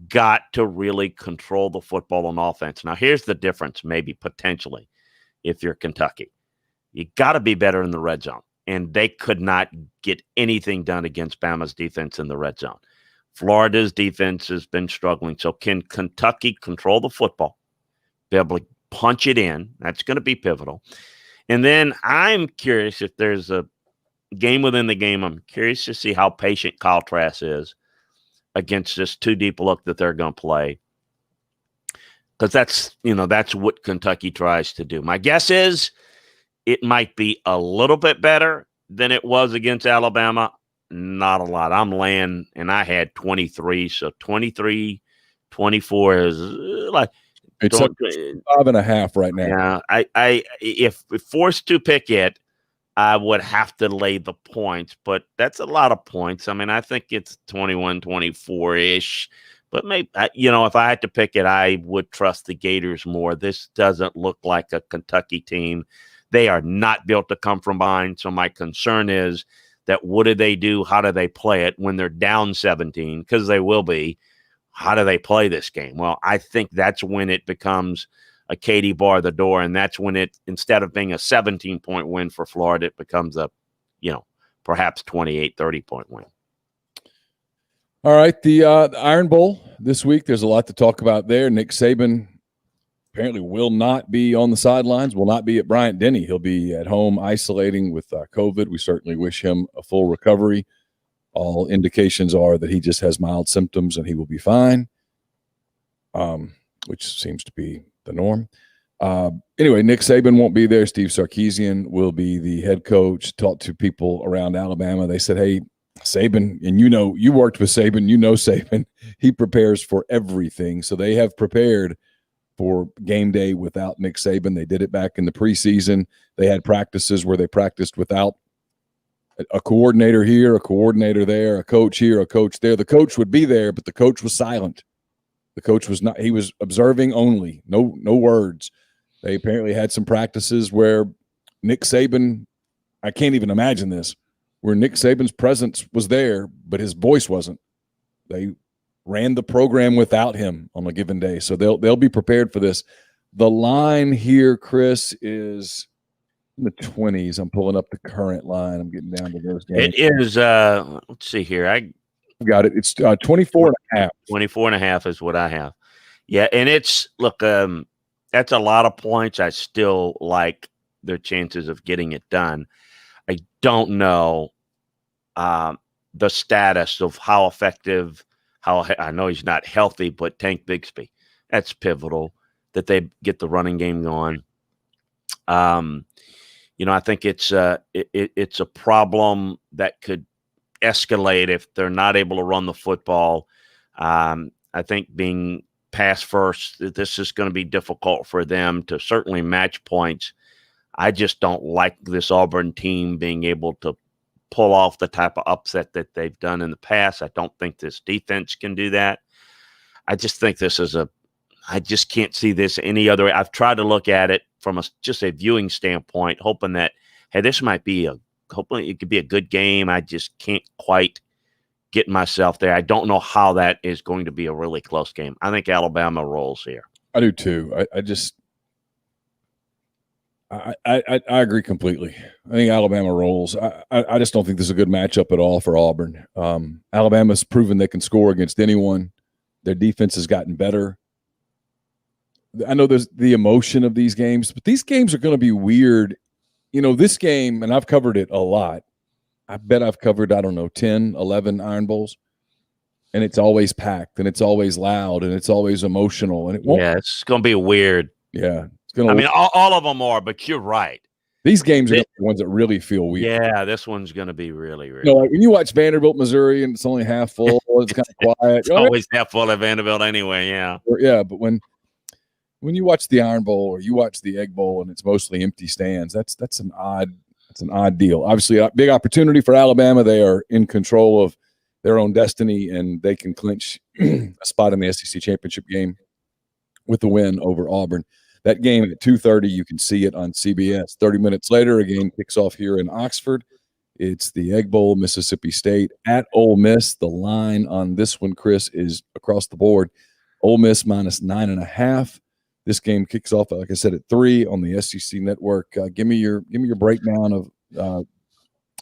Got to really control the football on offense. Now, here's the difference, maybe potentially, if you're Kentucky. You got to be better in the red zone, and they could not get anything done against Bama's defense in the red zone. Florida's defense has been struggling. So can Kentucky control the football, be able to punch it in? That's going to be pivotal. And then I'm curious if there's a game within the game. I'm curious to see how patient Kyle Trask is against this too deep look that they're going to play. Because that's what Kentucky tries to do. My guess is it might be a little bit better than it was against Alabama. Not a lot. I'm laying, and I had 23, so 23, 24 is like it's 5.5 right now. Yeah, if forced to pick it, I would have to lay the points, but that's a lot of points. I mean, I think it's 21, 24-ish, but maybe, if I had to pick it, I would trust the Gators more. This doesn't look like a Kentucky team. They are not built to come from behind, so my concern is that what do they do? How do they play it when they're down 17? Because they will be. How do they play this game? Well, I think that's when it becomes a Katie bar the door, and that's when it, instead of being a 17-point win for Florida, it becomes a, perhaps 28, 30-point win. All right, the Iron Bowl this week, there's a lot to talk about there. Nick Saban apparently will not be on the sidelines, will not be at Bryant-Denny. He'll be at home isolating with COVID. We certainly wish him a full recovery. All indications are that he just has mild symptoms and he will be fine, which seems to be the norm. Anyway, Nick Saban won't be there. Steve Sarkisian will be the head coach. Talked to people around Alabama. They said, hey, Saban, and you worked with Saban, Saban. He prepares for everything. So they have prepared for game day without Nick Saban. They did it back in the preseason. They had practices where they practiced without a coordinator here, a coordinator there, a coach here, a coach there. The coach would be there, but the coach was silent. The coach was not. He was observing only. No words. They apparently had some practices where Nick Saban, I can't even imagine this, where Nick Saban's presence was there, but his voice wasn't. They ran the program without him on a given day. So they'll be prepared for this. The line here, Chris, is in the 20s. I'm pulling up the current line. I'm getting down to those games. It is, let's see here. I got it. It's 24.5. 24.5 is what I have. Yeah, and it's, look, that's a lot of points. I still like their chances of getting it done. I don't know the status of how effective, I know he's not healthy, but Tank Bigsby, that's pivotal that they get the running game going. I think it's a problem that could escalate if they're not able to run the football. I think being pass first. This is going to be difficult for them to certainly match points. I just don't like this Auburn team being able to pull off the type of upset that they've done in the past. I don't think this defense can do that. I just think this is I just can't see this any other way. I've tried to look at it from just a viewing standpoint, hoping that, hey, this might be hopefully it could be a good game. I just can't quite get myself there. I don't know how that is going to be a really close game. I think Alabama rolls here. I do too. I agree completely. I think Alabama rolls. I just don't think this is a good matchup at all for Auburn. Alabama's proven they can score against anyone. Their defense has gotten better. I know there's the emotion of these games, but these games are going to be weird. This game, and I've covered it a lot. I bet I've covered, 10, 11 Iron Bowls. And it's always packed, and it's always loud, and it's always emotional. And it won't. Yeah, it's going to be weird. Yeah. All of them are, but you're right. These games are the ones that really feel weird. Yeah, this one's going to be really, really. Like when you watch Vanderbilt, Missouri, and it's only half full, it's kind of quiet. It's always half full at Vanderbilt anyway, yeah. Yeah, but when you watch the Iron Bowl or you watch the Egg Bowl and it's mostly empty stands, that's an odd deal. Obviously, a big opportunity for Alabama. They are in control of their own destiny, and they can clinch a spot in the SEC championship game with the win over Auburn. That game at 2:30, you can see it on CBS. 30 minutes later, a game kicks off here in Oxford. It's the Egg Bowl, Mississippi State at Ole Miss. The line on this one, Chris, is across the board. Ole Miss minus 9.5. This game kicks off, like I said, at 3 on the SEC network. Give me your breakdown of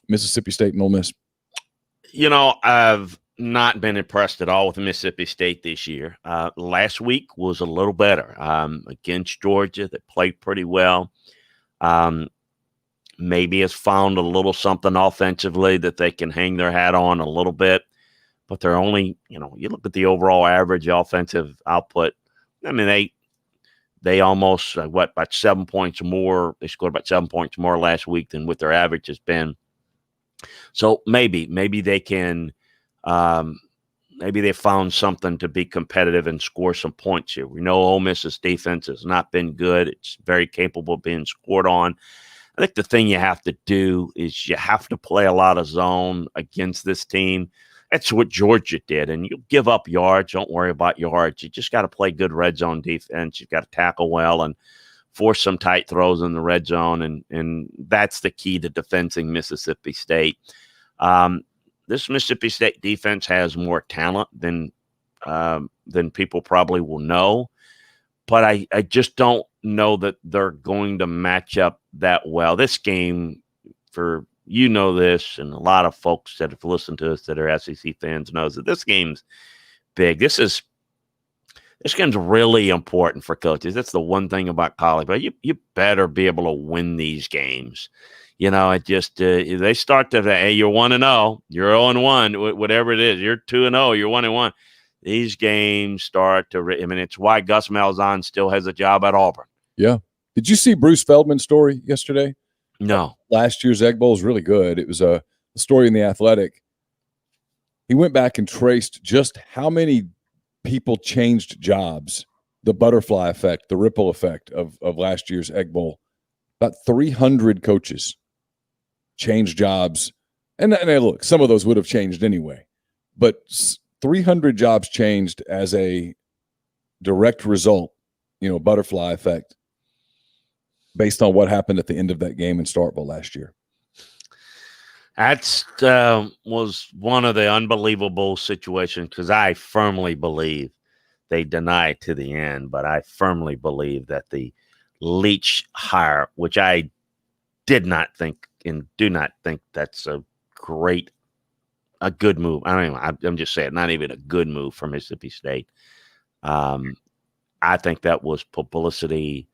Mississippi State and Ole Miss. I've not been impressed at all with Mississippi State this year. Last week was a little better against Georgia. They played pretty well. Maybe has found a little something offensively that they can hang their hat on a little bit. But they're only, you look at the overall average offensive output. I mean, they almost, about 7 points more. They scored about 7 points more last week than what their average has been. So maybe they can maybe they found something to be competitive and score some points here. We know Ole Miss's defense has not been good. It's very capable of being scored on. I think the thing you have to do is you have to play a lot of zone against this team. That's what Georgia did, and you'll give up yards. Don't worry about yards. You just got to play good red zone defense. You've got to tackle well and force some tight throws in the red zone, and that's the key to defending Mississippi State. This Mississippi State defense has more talent than people probably will know, but I just don't know that they're going to match up that well. This game, for this, and a lot of folks that have listened to us that are SEC fans knows that this game's big. This game's really important for coaches. That's the one thing about college, but you better be able to win these games. It just they start to hey, you're 1-0, you're 0-1, whatever it is, you're 2-0, you're 1-1. These games start to. It's why Gus Malzahn still has a job at Auburn. Yeah. Did you see Bruce Feldman's story yesterday? No. Last year's Egg Bowl is really good. It was a story in The Athletic. He went back and traced just how many people changed jobs, the butterfly effect, the ripple effect of last year's Egg Bowl. About 300 coaches changed jobs. And look, some of those would have changed anyway. But 300 jobs changed as a direct result, butterfly effect, based on what happened at the end of that game in Starkville last year. That was one of the unbelievable situations, because I firmly believe they deny it to the end, but I firmly believe that the Leach hire, which I did not think and do not think that's a good move. I'm just saying, not even a good move for Mississippi State. I think that was publicity,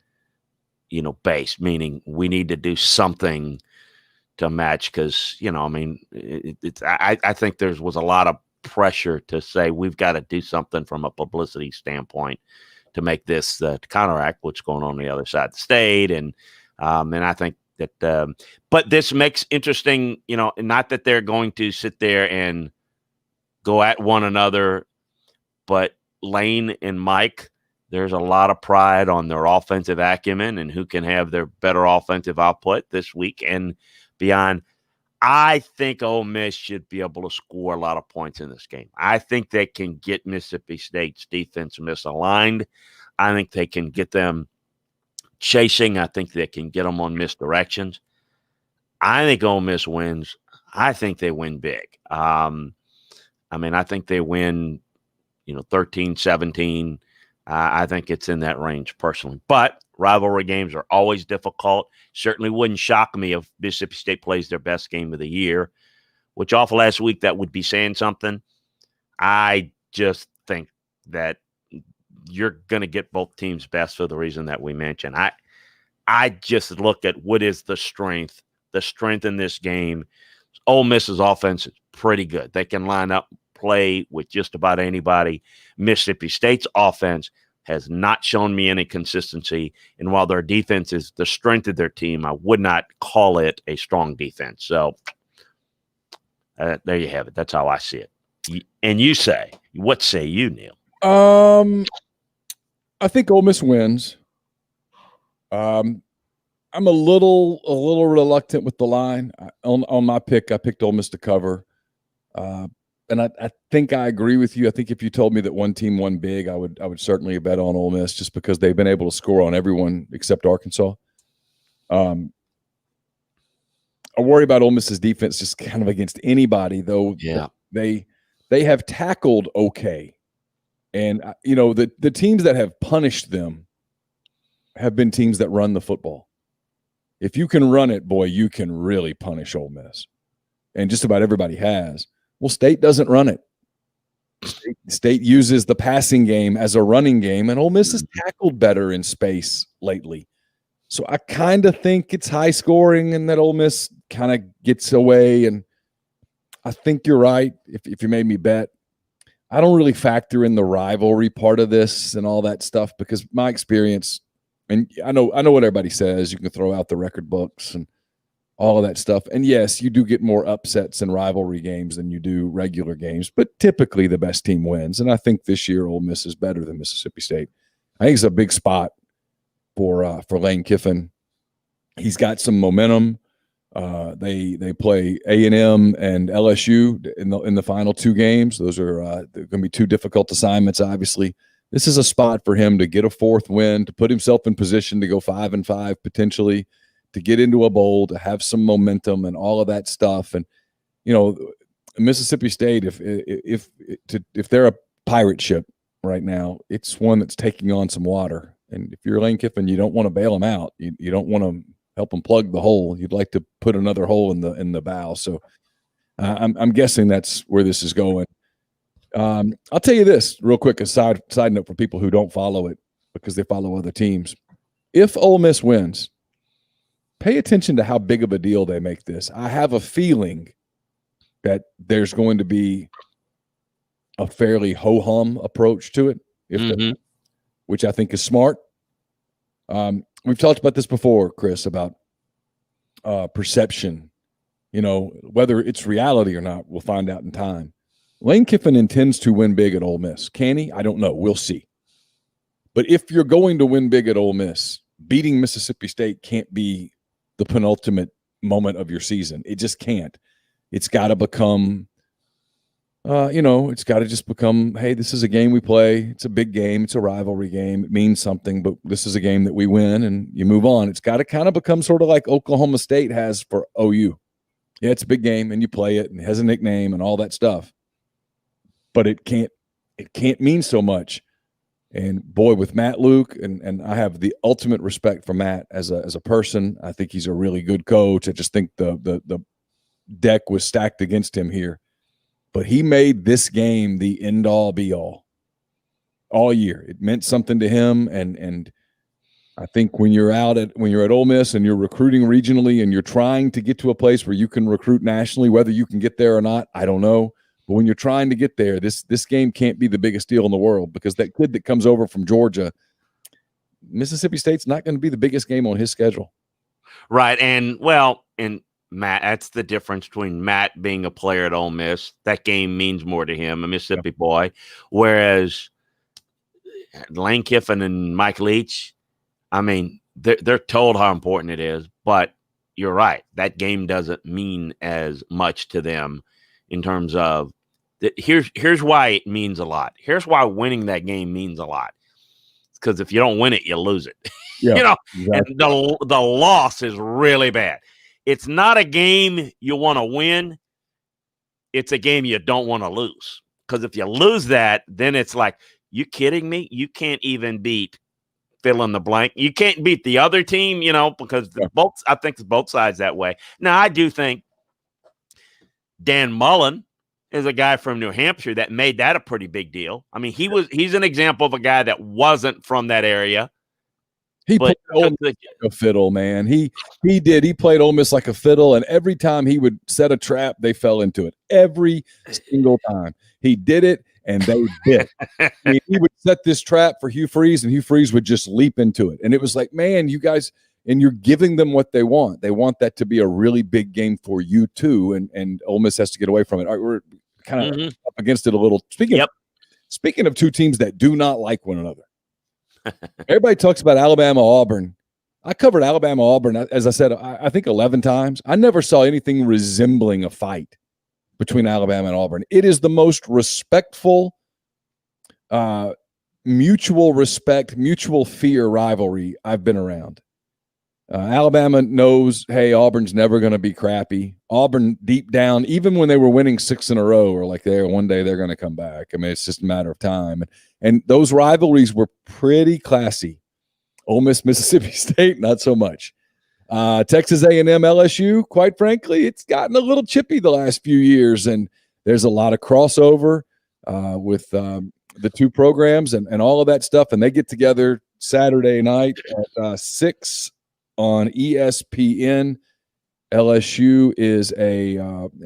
based, meaning we need to do something to match, because, I think there was a lot of pressure to say we've got to do something from a publicity standpoint to make this to counteract what's going on the other side of the state. And I think that, but this makes interesting, not that they're going to sit there and go at one another, but Lane and Mike, there's a lot of pride on their offensive acumen and who can have their better offensive output this week and beyond. I think Ole Miss should be able to score a lot of points in this game. I think they can get Mississippi State's defense misaligned. I think they can get them chasing. I think they can get them on misdirections. I think Ole Miss wins. I think they win big. I think they win, 13-17. I think it's in that range personally. But rivalry games are always difficult. Certainly wouldn't shock me if Mississippi State plays their best game of the year, which off last week, that would be saying something. I just think that you're going to get both teams' best for the reason that we mentioned. I just look at what is the strength in this game. Ole Miss's offense is pretty good. They can line up, play with just about anybody. Mississippi State's offense has not shown me any consistency. And while their defense is the strength of their team, I would not call it a strong defense. So there you have it. That's how I see it. And what say you, Neil? I think Ole Miss wins. I'm a little reluctant with the line. On my pick, I picked Ole Miss to cover. And I think I agree with you. I think if you told me that one team won big, I would certainly bet on Ole Miss just because they've been able to score on everyone except Arkansas. I worry about Ole Miss's defense just kind of against anybody, though. Yeah, they have tackled okay, and the teams that have punished them have been teams that run the football. If you can run it, boy, you can really punish Ole Miss, and just about everybody has. Well, State doesn't run it. State uses the passing game as a running game, and Ole Miss has tackled better in space lately. So I kind of think it's high scoring and that Ole Miss kind of gets away. And I think you're right if you made me bet. I don't really factor in the rivalry part of this and all that stuff because my experience, and I know what everybody says, you can throw out the record books and all of that stuff. And yes, you do get more upsets in rivalry games than you do regular games, but typically the best team wins. And I think this year Ole Miss is better than Mississippi State. I think it's a big spot for Lane Kiffin. He's got some momentum. They play A&M and LSU in the final two games. Those are going to be two difficult assignments, obviously. This is a spot for him to get a fourth win, to put himself in position to go 5-5 potentially, to get into a bowl, to have some momentum and all of that stuff. And Mississippi State, if they're a pirate ship right now, it's one that's taking on some water. And if you're Lane Kiffin, you don't want to bail them out. You don't want to help them plug the hole. You'd like to put another hole in the bow. So I'm guessing that's where this is going. I'll tell you this real quick, a side note for people who don't follow it because they follow other teams. If Ole Miss wins, pay attention to how big of a deal they make this. I have a feeling that there's going to be a fairly ho-hum approach to it, which I think is smart. We've talked about this before, Chris, about perception. Whether it's reality or not, we'll find out in time. Lane Kiffin intends to win big at Ole Miss. Can he? I don't know. We'll see. But if you're going to win big at Ole Miss, beating Mississippi State can't be the penultimate moment of your season. It just can't. It's got to become, it's got to just become, hey, this is a game we play. It's a big game. It's a rivalry game. It means something, but this is a game that we win and you move on. It's got to kind of become sort of like Oklahoma State has for OU. Yeah, it's a big game and you play it and it has a nickname and all that stuff. But it can't mean so much. And boy, with Matt Luke, and I have the ultimate respect for Matt as a person. I think he's a really good coach. I just think the deck was stacked against him here. But he made this game the end all be all year. It meant something to him. And I think when you're at Ole Miss and you're recruiting regionally and you're trying to get to a place where you can recruit nationally, whether you can get there or not, I don't know. But when you're trying to get there, this game can't be the biggest deal in the world because that kid that comes over from Georgia, Mississippi State's not going to be the biggest game on his schedule. Right. And Matt, that's the difference between Matt being a player at Ole Miss. That game means more to him, a Mississippi boy. Whereas Lane Kiffin and Mike Leach, I mean, they're told how important it is, but you're right. That game doesn't mean as much to them in terms of here's why it means a lot. Here's why winning that game means a lot. Because if you don't win it, you lose it. Yeah, exactly. And the loss is really bad. It's not a game you want to win. It's a game you don't want to lose. Because if you lose that, then it's like, you kidding me? You can't even beat fill in the blank. You can't beat the other team, because I think it's both sides that way. Now, I do think Dan Mullen is a guy from New Hampshire that made that a pretty big deal. I mean, he's an example of a guy that wasn't from that area. He played Ole Miss like a fiddle, man. He did. He played Ole Miss like a fiddle, and every time he would set a trap, they fell into it. Every single time. He did it, and they bit. I mean, he would set this trap for Hugh Freeze, and Hugh Freeze would just leap into it. And it was like, man, you guys – and you're giving them what they want. They want that to be a really big game for you, too, and Ole Miss has to get away from it. All right, we're kind of up against it a little. Speaking of two teams that do not like one another, everybody talks about Alabama-Auburn. I covered Alabama-Auburn, as I said, I think 11 times. I never saw anything resembling a fight between Alabama and Auburn. It is the most respectful, mutual respect, mutual fear rivalry I've been around. Alabama knows, hey, Auburn's never going to be crappy. Auburn, deep down, even when they were winning 6 in a row, were like, one day they're going to come back. I mean, it's just a matter of time. And those rivalries were pretty classy. Ole Miss, Mississippi State, not so much. Texas A&M, LSU, quite frankly, it's gotten a little chippy the last few years, and there's a lot of crossover with the two programs and all of that stuff, and they get together Saturday night at 6 on ESPN. LSU is I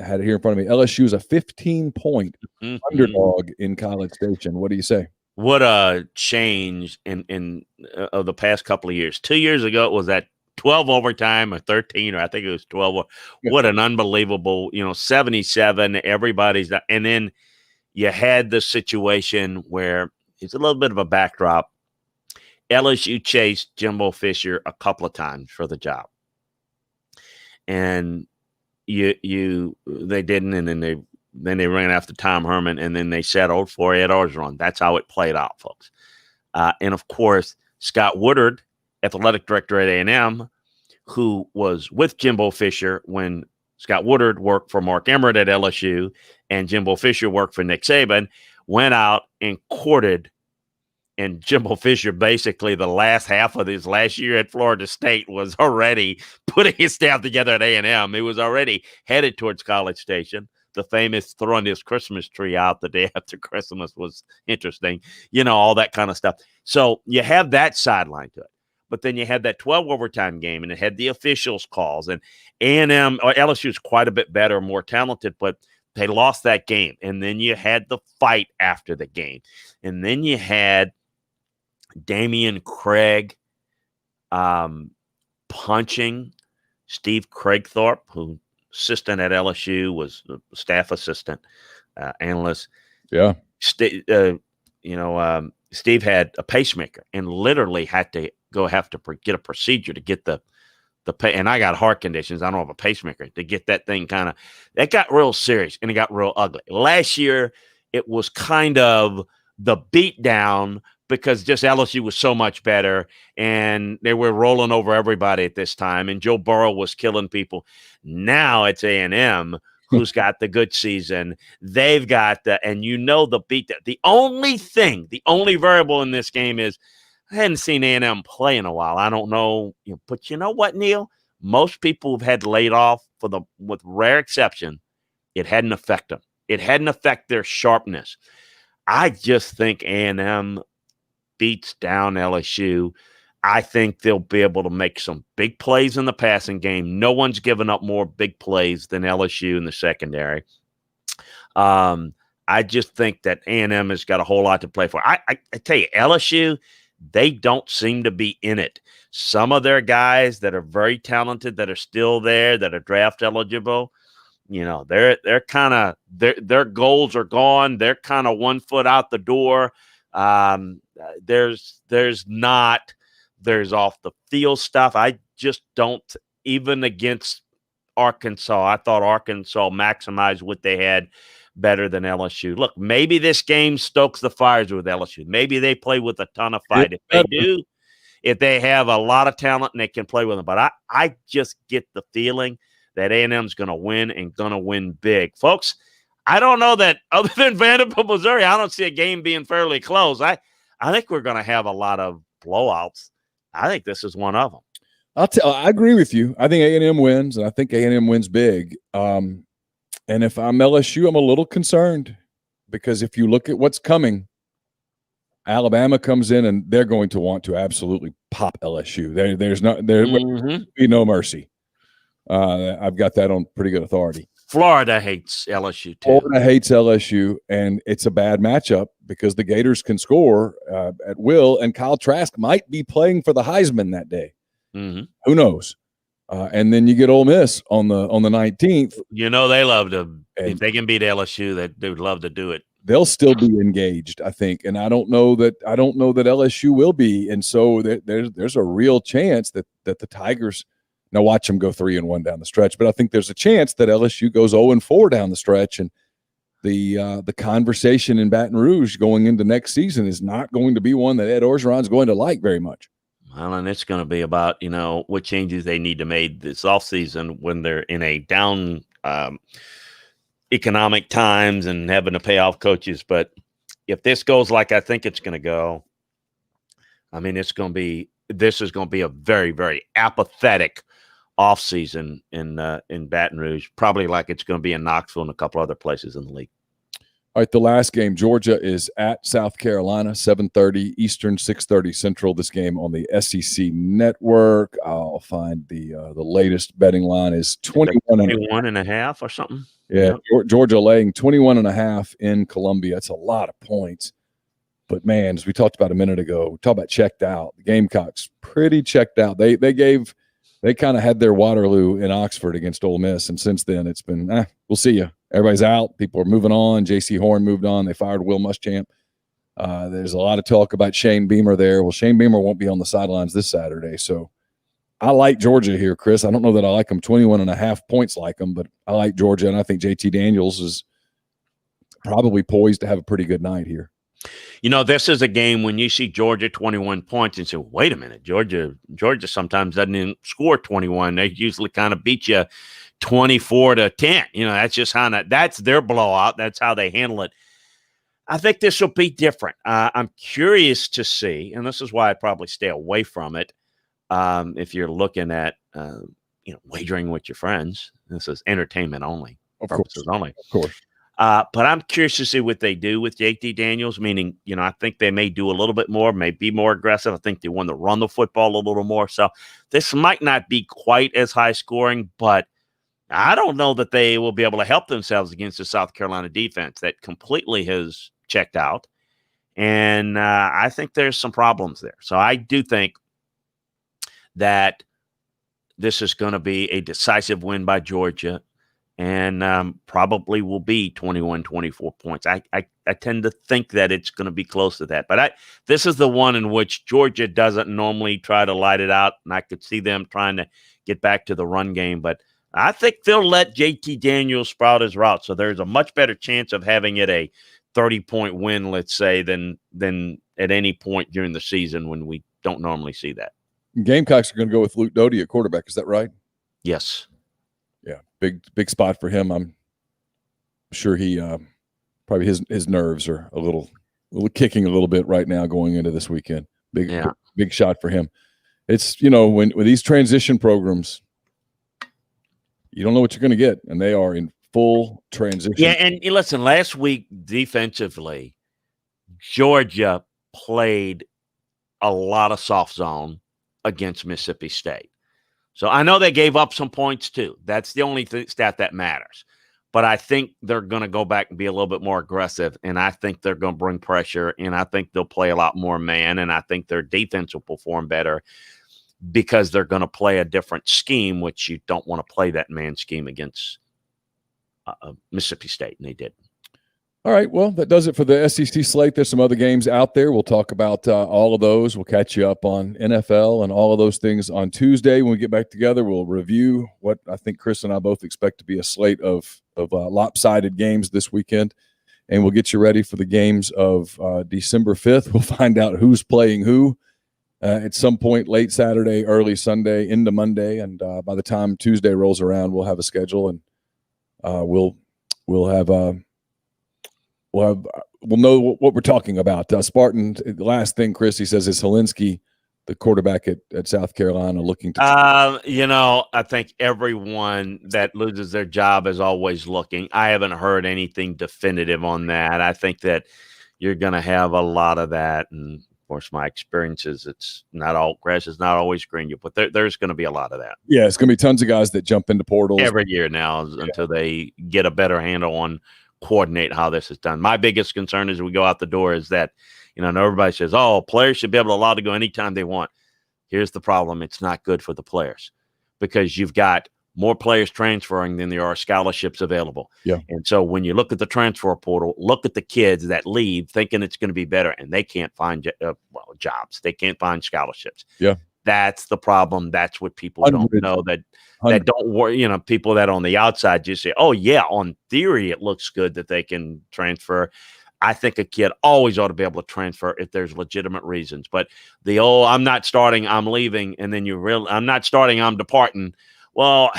had it here in front of me. LSU is a 15-point underdog in College Station. What do you say? What a change in of the past couple of years. 2 years ago, it was at 12 overtime or 13, or I think it was 12. What an unbelievable, 77. Everybody's – and then you had the situation where it's a little bit of a backdrop. LSU chased Jimbo Fisher a couple of times for the job, and they didn't, and then they ran after Tom Herman, and then they settled for Ed Orgeron. That's how it played out, folks. And of course, Scott Woodard, athletic director at A&M, who was with Jimbo Fisher when Scott Woodard worked for Mark Emmert at LSU, and Jimbo Fisher worked for Nick Saban, went out and courted. And Jimbo Fisher, basically the last half of his last year at Florida State, was already putting his staff together at A&M. He was already headed towards College Station. The famous throwing his Christmas tree out the day after Christmas was interesting. All that kind of stuff. So you have that sideline to it. But then you had that 12 overtime game, and it had the officials' calls. And A&M or LSU is quite a bit better, more talented, but they lost that game. And then you had the fight after the game. And then you had Damian Craig punching Steve Craigthorpe, who assistant at LSU, was a staff assistant, analyst. Yeah. Steve had a pacemaker and literally had to get a procedure to get the pay. And I got heart conditions. I don't have a pacemaker to get that thing that got real serious and it got real ugly. Last year, it was kind of the beat down because just LSU was so much better and they were rolling over everybody at this time. And Joe Burrow was killing people. Now it's A&M who's got the good season. They've got the beat down. The only variable in this game is I hadn't seen A&M play in a while. I don't know. But you know what, Neil? Most people have had laid off with rare exception. It hadn't affected them. It hadn't affected their sharpness. I just think A&M beats down LSU. I think they'll be able to make some big plays in the passing game. No one's given up more big plays than LSU in the secondary. I just think that A&M has got a whole lot to play for. I tell you, LSU, they don't seem to be in it. Some of their guys that are very talented, that are still there, that are draft eligible, they're kind of their goals are gone. They're kind of 1 foot out the door. There's off the field stuff. I just don't, even against Arkansas, I thought Arkansas maximized what they had better than LSU. Look, maybe this game stokes the fires with LSU. Maybe they play with a ton of fight. If they do, if they have a lot of talent and they can play with them. But I just get the feeling that A&M's going to win and going to win big. Folks, I don't know that other than Vanderbilt, Missouri, I don't see a game being fairly close. I think we're going to have a lot of blowouts. I think this is one of them. I agree with you. I think A&M wins, and I think A&M wins big. And if I'm LSU, I'm a little concerned because if you look at what's coming, Alabama comes in and they're going to want to absolutely pop LSU. Will be no mercy. I've got that on pretty good authority. Florida hates LSU too. Florida hates LSU, and it's a bad matchup because the Gators can score at will, and Kyle Trask might be playing for the Heisman that day. Who knows? And then you get Ole Miss on the 19th. You know they love to if they can beat LSU, they would love to do it. They'll still be engaged, I think, and I don't know that LSU will be, and so there's a real chance that the Tigers. Now watch them go 3-1 down the stretch, but I think there's a chance that LSU goes 0-4 down the stretch, and the conversation in Baton Rouge going into next season is not going to be one that Ed Orgeron's going to like very much. Well, and it's going to be about what changes they need to make this offseason when they're in a down economic times and having to pay off coaches. But if this goes like I think it's going to go, I mean, this is going to be a very, very apathetic offseason in Baton Rouge, probably like it's going to be in Knoxville and a couple other places in the league. All right, the last game, Georgia is at South Carolina, 7:30 Eastern, 6:30 Central. This game on the SEC Network. I'll find the latest betting line is 21.5 or something. Yeah, Georgia laying 21.5 in Columbia. That's a lot of points. But, man, as we talked about a minute ago, we talked about checked out. The Gamecocks pretty checked out. They kind of had their Waterloo in Oxford against Ole Miss, and since then it's been, we'll see you. Everybody's out. People are moving on. J.C. Horn moved on. They fired Will Muschamp. There's a lot of talk about Shane Beamer there. Well, Shane Beamer won't be on the sidelines this Saturday. So I like Georgia here, Chris. I don't know that I like them 21.5 points like them, but I like Georgia, and I think J.T. Daniels is probably poised to have a pretty good night here. This is a game when you see Georgia 21 points and say, wait a minute, Georgia sometimes doesn't even score 21. They usually kind of beat you 24-10. That's just that's their blowout. That's how they handle it. I think this will be different. I'm curious to see, and this is why I'd probably stay away from it. If you're looking at, wagering with your friends, this is entertainment only. Of course. But I'm curious to see what they do with J.T. Daniels, meaning, I think they may do a little bit more, may be more aggressive. I think they want to run the football a little more. So this might not be quite as high scoring, but I don't know that they will be able to help themselves against the South Carolina defense that completely has checked out. And I think there's some problems there. So I do think that this is going to be a decisive win by Georgia. And probably will be 21-24 points. I tend to think that it's going to be close to that. But this is the one in which Georgia doesn't normally try to light it out, and I could see them trying to get back to the run game. But I think they'll let J.T. Daniels sprout his route. So there's a much better chance of having it a 30-point win, let's say, than at any point during the season when we don't normally see that. Gamecocks are going to go with Luke Doty at quarterback. Is that right? Yes. Yeah, big spot for him. I'm sure he probably his nerves are a little kicking a little bit right now going into this weekend. Big shot for him. It's when these transition programs, you don't know what you're going to get, and they are in full transition. Yeah, and listen, last week defensively, Georgia played a lot of soft zone against Mississippi State. So I know they gave up some points too. That's the only stat that matters. But I think they're going to go back and be a little bit more aggressive, and I think they're going to bring pressure, and I think they'll play a lot more man, and I think their defense will perform better because they're going to play a different scheme, which you don't want to play that man scheme against Mississippi State, and they did. All right, well, that does it for the SEC slate. There's some other games out there. We'll talk about all of those. We'll catch you up on NFL and all of those things on Tuesday. When we get back together, we'll review what I think Chris and I both expect to be a slate of lopsided games this weekend, and we'll get you ready for the games of December 5th. We'll find out who's playing who at some point late Saturday, early Sunday, into Monday, and by the time Tuesday rolls around, we'll have a schedule, and we'll know what we're talking about. Spartan, the last thing, Chris, he says, is Helinski, the quarterback at South Carolina, looking to I think everyone that loses their job is always looking. I haven't heard anything definitive on that. I think that you're going to have a lot of that. And of course, my experience is it's not all grass is not always green, but there's going to be a lot of that. Yeah, it's going to be tons of guys that jump into portals every year now until they get a better handle on coordinate how this is done. My biggest concern as we go out the door is that, and everybody says, oh, players should be allowed to go anytime they want. Here's the problem. It's not good for the players because you've got more players transferring than there are scholarships available. Yeah. And so when you look at the transfer portal, look at the kids that leave thinking it's going to be better and they can't find jobs. They can't find scholarships. Yeah. That's the problem. That's what people don't know that don't worry, people that on the outside just say, oh, yeah, on theory, it looks good that they can transfer. I think a kid always ought to be able to transfer if there's legitimate reasons. But I'm not starting, I'm leaving, and then I'm not starting, I'm departing. Well,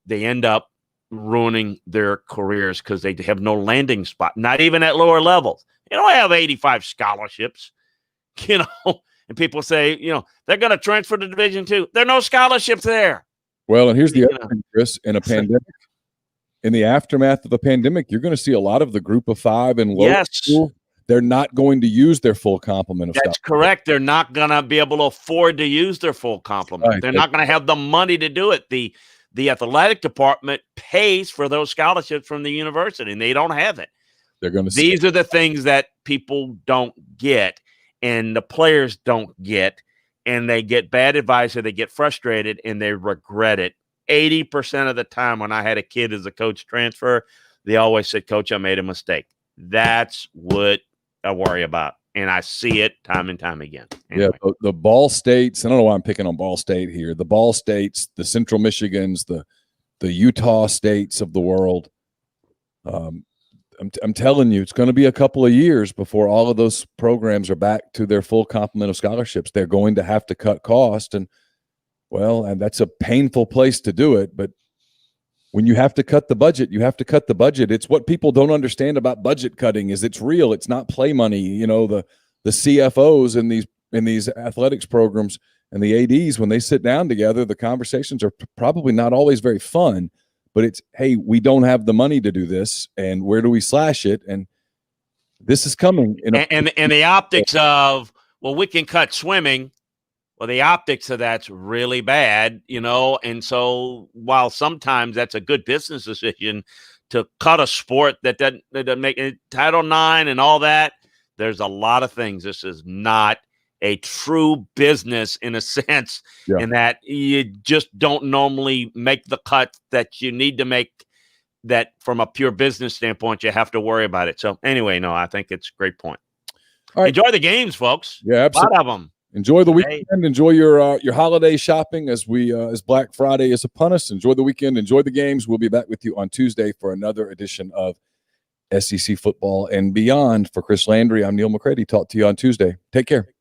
they end up ruining their careers because they have no landing spot, not even at lower levels. You don't have 85 scholarships, And people say, they're going to transfer to Division II. There are no scholarships there. Well, and here's the other thing, Chris. In the aftermath of a pandemic, you're going to see a lot of the group of five in low school. They're not going to use their full complement of That's correct. They're not going to be able to afford to use their full complement. Right. They're not going to have the money to do it. The athletic department pays for those scholarships from the university, and they don't have it. These are the things that people don't get. And the players don't get, and they get bad advice or they get frustrated and they regret it. 80% of the time when I had a kid as a coach transfer, they always said, Coach, I made a mistake. That's what I worry about. And I see it time and time again. Anyway. Yeah, the Ball States, I don't know why I'm picking on Ball State here. The Ball States, the Central Michigans, the Utah States of the world, I'm telling you, it's going to be a couple of years before all of those programs are back to their full complement of scholarships. They're going to have to cut cost, and that's a painful place to do it. But when you have to cut the budget, you have to cut the budget. It's what people don't understand about budget cutting is it's real. It's not play money. The CFOs in these athletics programs and the ADs, when they sit down together, the conversations are probably not always very fun. But it's, hey, we don't have the money to do this, and where do we slash it? And this is coming. And the optics of, we can cut swimming. Well, the optics of that's really bad, And so while sometimes that's a good business decision to cut a sport that doesn't make it, Title IX and all that, there's a lot of things. This is not a true business in a sense, in that you just don't normally make the cut that you need to make, that from a pure business standpoint, you have to worry about it. So anyway, no, I think it's a great point. All right. Enjoy the games, folks. Yeah, absolutely. A lot of them. Enjoy the weekend. Enjoy your holiday shopping as Black Friday is upon us. Enjoy the weekend. Enjoy the games. We'll be back with you on Tuesday for another edition of SEC Football and Beyond. For Chris Landry, I'm Neil McCready. Talk to you on Tuesday. Take care.